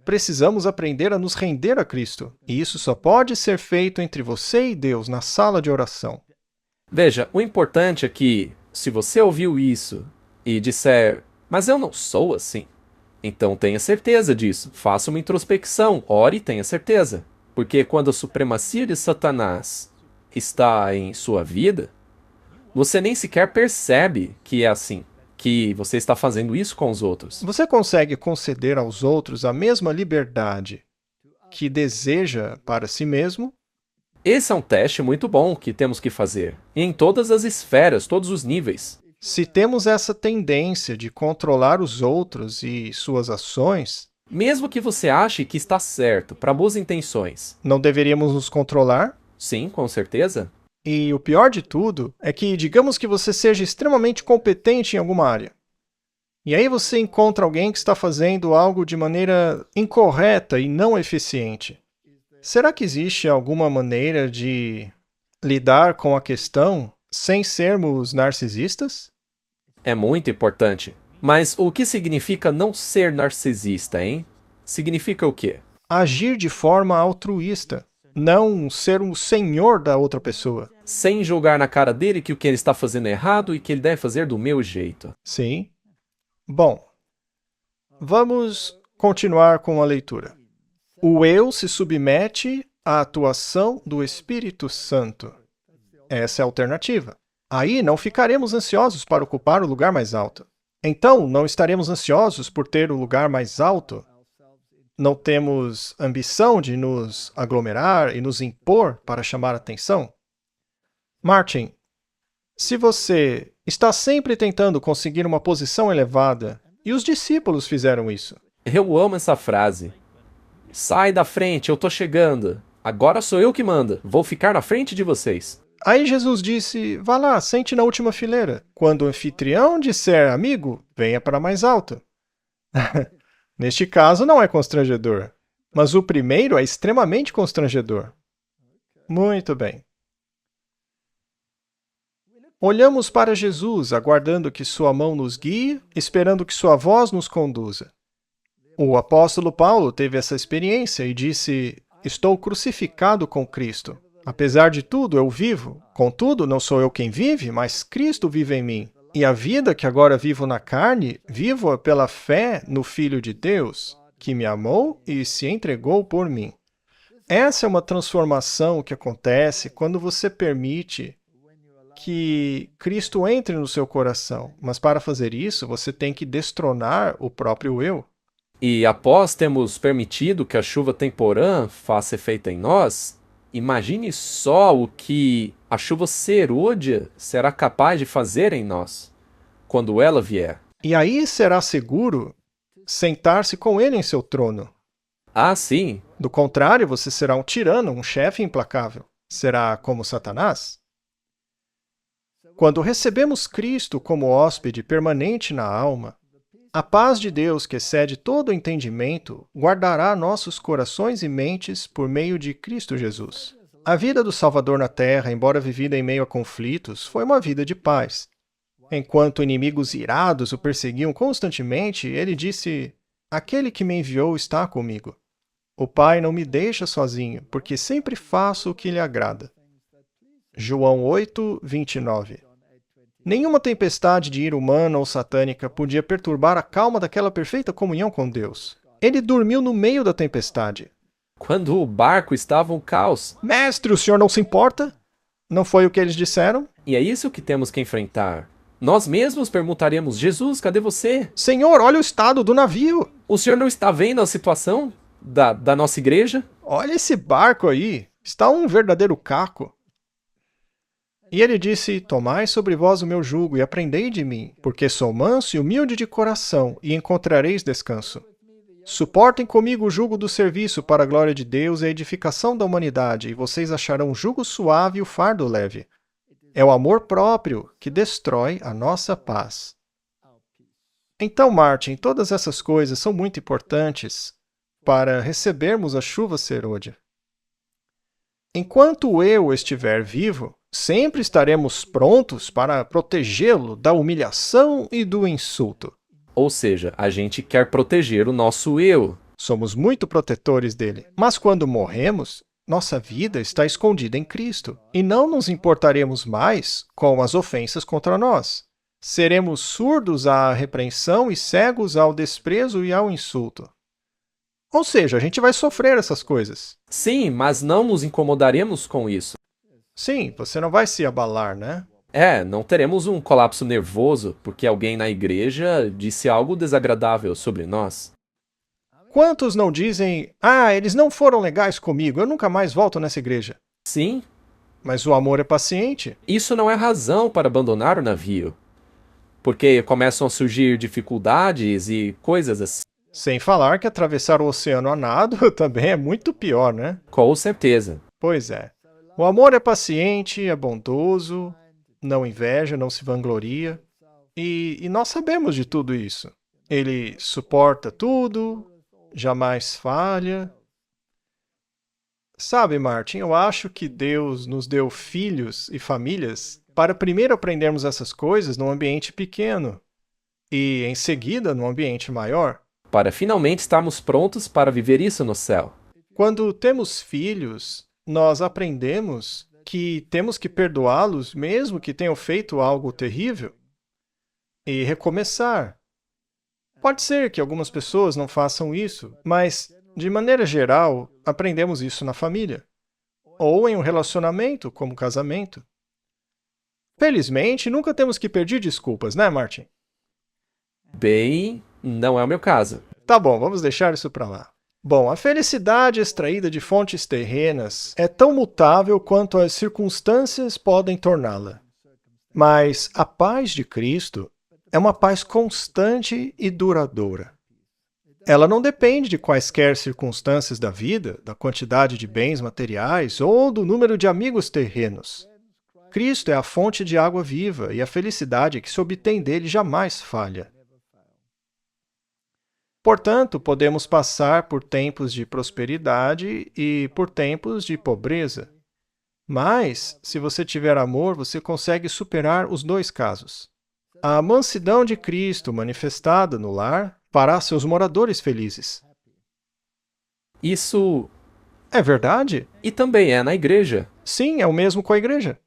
precisamos aprender a nos render a Cristo. E isso só pode ser feito entre você e Deus, na sala de oração. Veja, o importante é que, se você ouviu isso e disser, mas eu não sou assim, então tenha certeza disso. Faça uma introspecção, ore e tenha certeza. Porque quando a supremacia de Satanás está em sua vida, você nem sequer percebe que é assim, que você está fazendo isso com os outros. Você consegue conceder aos outros a mesma liberdade que deseja para si mesmo? Esse é um teste muito bom que temos que fazer, em todas as esferas, todos os níveis. Se temos essa tendência de controlar os outros e suas ações, Mesmo que você ache que está certo, para boas intenções. não deveríamos nos controlar? Sim, com certeza. E o pior de tudo é que, digamos que você seja extremamente competente em alguma área. E aí você encontra alguém que está fazendo algo de maneira incorreta e não eficiente. Será que existe alguma maneira de lidar com a questão sem sermos narcisistas? É muito importante. Mas o que significa não ser narcisista, hein? Significa o quê? Agir de forma altruísta, não ser um senhor da outra pessoa. Sem julgar na cara dele que o que ele está fazendo é errado e que ele deve fazer do meu jeito. Sim. Bom, vamos continuar com a leitura. O eu se submete à atuação do Espírito Santo. Essa é a alternativa. Aí não ficaremos ansiosos para ocupar o lugar mais alto. Então, não estaremos ansiosos por ter o lugar mais alto? Não temos ambição de nos aglomerar e nos impor para chamar atenção? Martin, se você está sempre tentando conseguir uma posição elevada, e os discípulos fizeram isso, Eu amo essa frase. Sai da frente, eu tô chegando. Agora sou eu que manda. Vou ficar na frente de vocês. aí Jesus disse, vá lá, sente na última fileira. Quando o anfitrião disser, amigo, venha para mais alto. Neste caso não é constrangedor, mas o primeiro é extremamente constrangedor. Muito bem. Olhamos para Jesus, aguardando que sua mão nos guie, esperando que sua voz nos conduza. O apóstolo Paulo teve essa experiência e disse, estou crucificado com Cristo. Apesar de tudo, eu vivo. Contudo, não sou eu quem vive, mas Cristo vive em mim. E a vida que agora vivo na carne, vivo-a pela fé no Filho de Deus, que me amou e se entregou por mim. Essa é uma transformação que acontece quando você permite que Cristo entre no seu coração. Mas para fazer isso, você tem que destronar o próprio eu. E após termos permitido que a chuva temporã faça efeito em nós, imagine só o que a chuva serôdia será capaz de fazer em nós, quando ela vier. E aí será seguro sentar-se com ele em seu trono. Ah, sim. Do contrário, você será um tirano, um chefe implacável. Será como Satanás? Quando recebemos Cristo como hóspede permanente na alma, a paz de Deus, que excede todo o entendimento, guardará nossos corações e mentes por meio de Cristo Jesus. A vida do Salvador na terra, embora vivida em meio a conflitos, foi uma vida de paz. Enquanto inimigos irados o perseguiam constantemente, ele disse, aquele que me enviou está comigo. O Pai não me deixa sozinho, porque sempre faço o que lhe agrada. João 8, 29. Nenhuma tempestade de ira humana ou satânica podia perturbar a calma daquela perfeita comunhão com Deus. Ele dormiu no meio da tempestade. Quando o barco estava um caos. Mestre, o senhor não se importa? Não foi o que eles disseram? E é isso que temos que enfrentar. Nós mesmos perguntaremos, Jesus, cadê você? Senhor, olha o estado do navio. O senhor não está vendo a situação da nossa igreja? Olha esse barco aí. Está um verdadeiro caco. E ele disse: Tomai sobre vós o meu jugo e aprendei de mim, porque sou manso e humilde de coração, e encontrareis descanso. Suportem comigo o jugo do serviço para a glória de Deus e a edificação da humanidade, e vocês acharão o jugo suave e o fardo leve. É o amor próprio que destrói a nossa paz. Então, Martin, todas essas coisas são muito importantes para recebermos a chuva serôdia. Enquanto o eu estiver vivo, sempre estaremos prontos para protegê-lo da humilhação e do insulto. Ou seja, a gente quer proteger o nosso eu. Somos muito protetores dele. Mas quando morremos, nossa vida está escondida em Cristo e não nos importaremos mais com as ofensas contra nós. Seremos surdos à repreensão e cegos ao desprezo e ao insulto. Ou seja, a gente vai sofrer essas coisas. Sim, mas não nos incomodaremos com isso. Sim, você não vai se abalar, né? Não teremos um colapso nervoso porque alguém na igreja disse algo desagradável sobre nós. Quantos não dizem: eles não foram legais comigo, eu nunca mais volto nessa igreja? Sim, Mas o amor é paciente. isso não é razão para abandonar o navio. Porque começam a surgir dificuldades e coisas assim. Sem falar que atravessar o oceano a nado também é muito pior, né? Com certeza. Pois é. O amor é paciente, é bondoso, não inveja, não se vangloria. E nós sabemos de tudo isso. Ele suporta tudo, jamais falha. Sabe, Martin, eu acho que Deus nos deu filhos e famílias para primeiro aprendermos essas coisas num ambiente pequeno e, em seguida, num ambiente maior. Para finalmente estarmos prontos para viver isso no céu. Quando temos filhos, nós aprendemos que temos que perdoá-los mesmo que tenham feito algo terrível e recomeçar. Pode ser que algumas pessoas não façam isso, mas, de maneira geral, aprendemos isso na família ou em um relacionamento, como casamento. Felizmente, nunca temos que pedir desculpas, né, Martin? Bem, não é o meu caso. Tá bom, vamos deixar isso para lá. Bom, a felicidade extraída de fontes terrenas é tão mutável quanto as circunstâncias podem torná-la. Mas a paz de Cristo é uma paz constante e duradoura. Ela não depende de quaisquer circunstâncias da vida, da quantidade de bens materiais ou do número de amigos terrenos. Cristo é a fonte de água viva e a felicidade que se obtém dele jamais falha. Portanto, podemos passar por tempos de prosperidade e por tempos de pobreza. Mas, se você tiver amor, você consegue superar os dois casos. A mansidão de Cristo manifestada no lar fará seus moradores felizes. Isso. É verdade? E também é na igreja. Sim, é o mesmo com a igreja.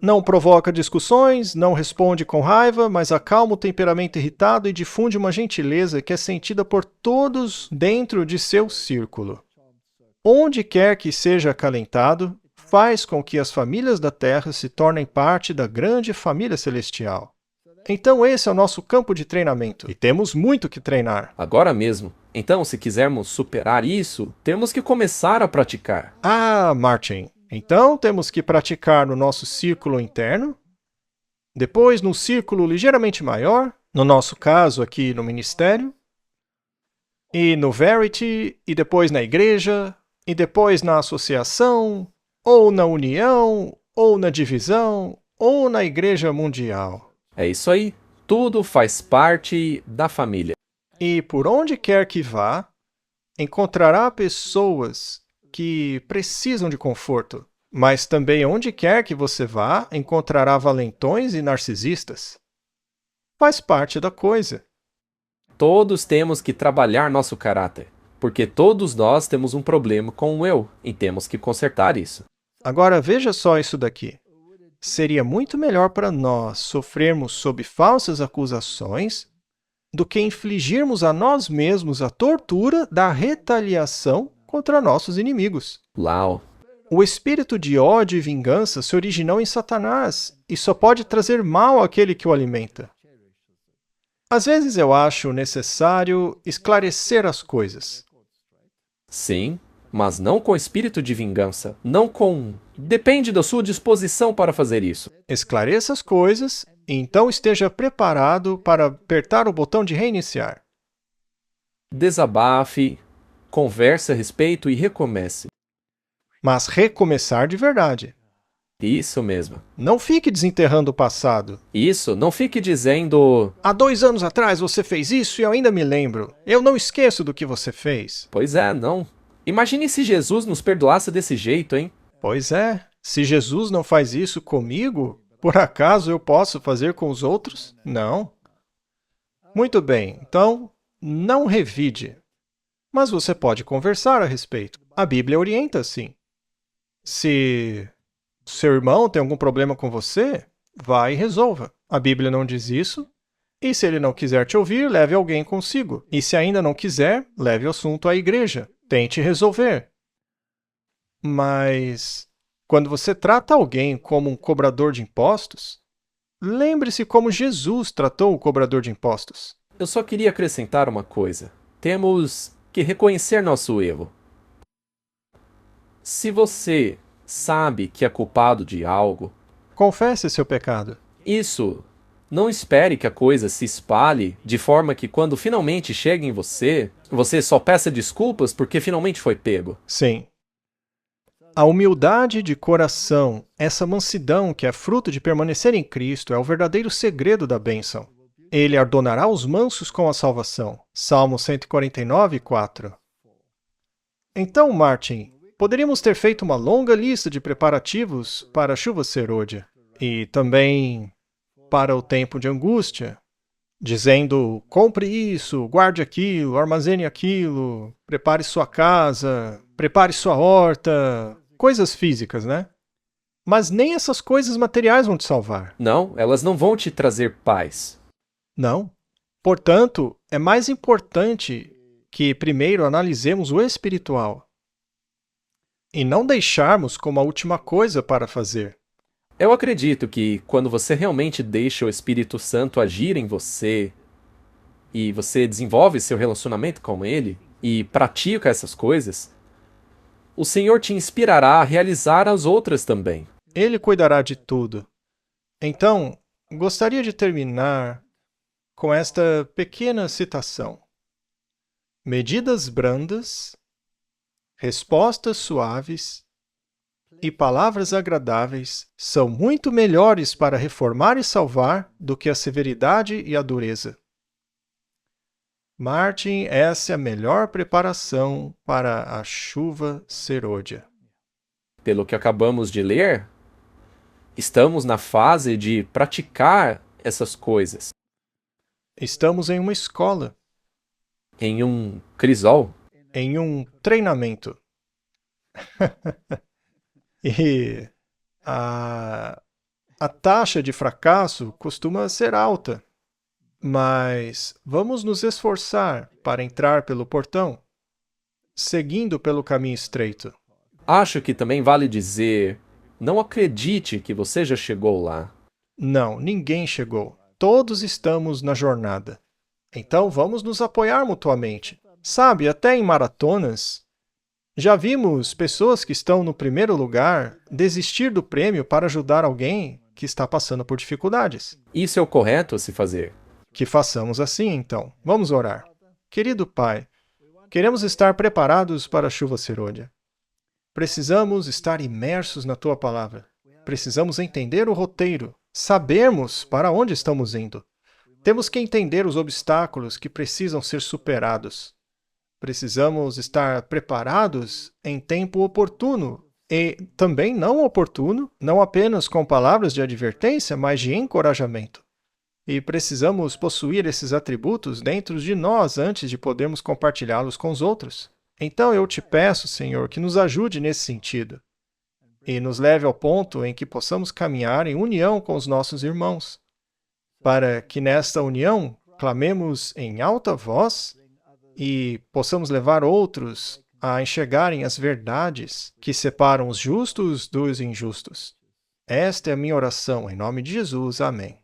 Não provoca discussões, não responde com raiva, mas acalma o temperamento irritado e difunde uma gentileza que é sentida por todos dentro de seu círculo. Onde quer que seja acalentado, faz com que as famílias da terra se tornem parte da grande família celestial. Então esse é o nosso campo de treinamento, e temos muito que treinar. Agora mesmo. Então, se quisermos superar isso, temos que começar a praticar. Martin, então temos que praticar no nosso círculo interno, depois no círculo ligeiramente maior, no nosso caso aqui no ministério, e no Verity, e depois na igreja, e depois na associação, ou na união, ou na divisão, ou na igreja mundial. É isso aí. Tudo faz parte da família. E por onde quer que vá, encontrará pessoas que precisam de conforto. Mas também onde quer que você vá, encontrará valentões e narcisistas. Faz parte da coisa. Todos temos que trabalhar nosso caráter, porque todos nós temos um problema com o eu e temos que consertar isso. Agora veja só isso daqui. Seria muito melhor para nós sofrermos sob falsas acusações do que infligirmos a nós mesmos a tortura da retaliação contra nossos inimigos. Uau! O espírito de ódio e vingança se originou em Satanás e só pode trazer mal àquele que o alimenta. Às vezes eu acho necessário esclarecer as coisas. Sim, mas não com espírito de vingança, não com Depende da sua disposição para fazer isso. Esclareça as coisas e então esteja preparado para apertar o botão de reiniciar. Desabafe, converse a respeito e recomece. Mas recomeçar de verdade. Isso mesmo. Não fique desenterrando o passado. Isso, não fique dizendo... Há 2 anos atrás você fez isso e eu ainda me lembro. Eu não esqueço do que você fez. Pois é, não. Imagine se Jesus nos perdoasse desse jeito, hein? Pois é. Se Jesus não faz isso comigo, por acaso eu posso fazer com os outros? Não. Muito bem, então, não revide. Mas você pode conversar a respeito. A Bíblia orienta assim. Se seu irmão tem algum problema com você, vá e resolva. A Bíblia não diz isso. E se ele não quiser te ouvir, leve alguém consigo. E se ainda não quiser, leve o assunto à igreja. Tente resolver. Mas quando você trata alguém como um cobrador de impostos, lembre-se como Jesus tratou o cobrador de impostos. Eu só queria acrescentar uma coisa. Temos que reconhecer nosso erro. Se você sabe que é culpado de algo, Confesse seu pecado. isso, não espere que a coisa se espalhe de forma que quando finalmente chegue em você, você só peça desculpas porque finalmente foi pego. Sim. A humildade de coração, essa mansidão que é fruto de permanecer em Cristo, é o verdadeiro segredo da bênção. Ele adornará os mansos com a salvação. Salmo 149, 4. Então, Martin, poderíamos ter feito uma longa lista de preparativos para a chuva serôdia e também para o tempo de angústia, dizendo, compre isso, guarde aquilo, armazene aquilo, prepare sua casa, prepare sua horta, coisas físicas, né? Mas nem essas coisas materiais vão te salvar. Não, elas não vão te trazer paz. Não. Portanto, é mais importante que primeiro analisemos o espiritual e não deixarmos como a última coisa para fazer. Eu acredito que quando você realmente deixa o Espírito Santo agir em você e você desenvolve seu relacionamento com ele e pratica essas coisas, o Senhor te inspirará a realizar as outras também. Ele cuidará de tudo. Então, gostaria de terminar com esta pequena citação. Medidas brandas, respostas suaves e palavras agradáveis são muito melhores para reformar e salvar do que a severidade e a dureza. Martin, essa é a melhor preparação para a chuva serôdia. Pelo que acabamos de ler, estamos na fase de praticar essas coisas. Estamos em uma escola, Em um crisol. em um treinamento. E a taxa de fracasso costuma ser alta, mas vamos nos esforçar para entrar pelo portão, seguindo pelo caminho estreito. Acho que também vale dizer, não acredite que você já chegou lá. Não, ninguém chegou. Todos estamos na jornada. Então vamos nos apoiar mutuamente. Sabe, até em maratonas, já vimos pessoas que estão no primeiro lugar desistir do prêmio para ajudar alguém que está passando por dificuldades. Isso é o correto a se fazer. Que façamos assim, então. Vamos orar. Querido Pai, queremos estar preparados para a chuva serôdia. Precisamos estar imersos na Tua palavra. Precisamos entender o roteiro, sabermos para onde estamos indo. Temos que entender os obstáculos que precisam ser superados. Precisamos estar preparados em tempo oportuno e também não oportuno, não apenas com palavras de advertência, mas de encorajamento. E precisamos possuir esses atributos dentro de nós antes de podermos compartilhá-los com os outros. Então eu te peço, Senhor, que nos ajude nesse sentido e nos leve ao ponto em que possamos caminhar em união com os nossos irmãos, para que nesta união clamemos em alta voz e possamos levar outros a enxergarem as verdades que separam os justos dos injustos. Esta é a minha oração, em nome de Jesus. Amém.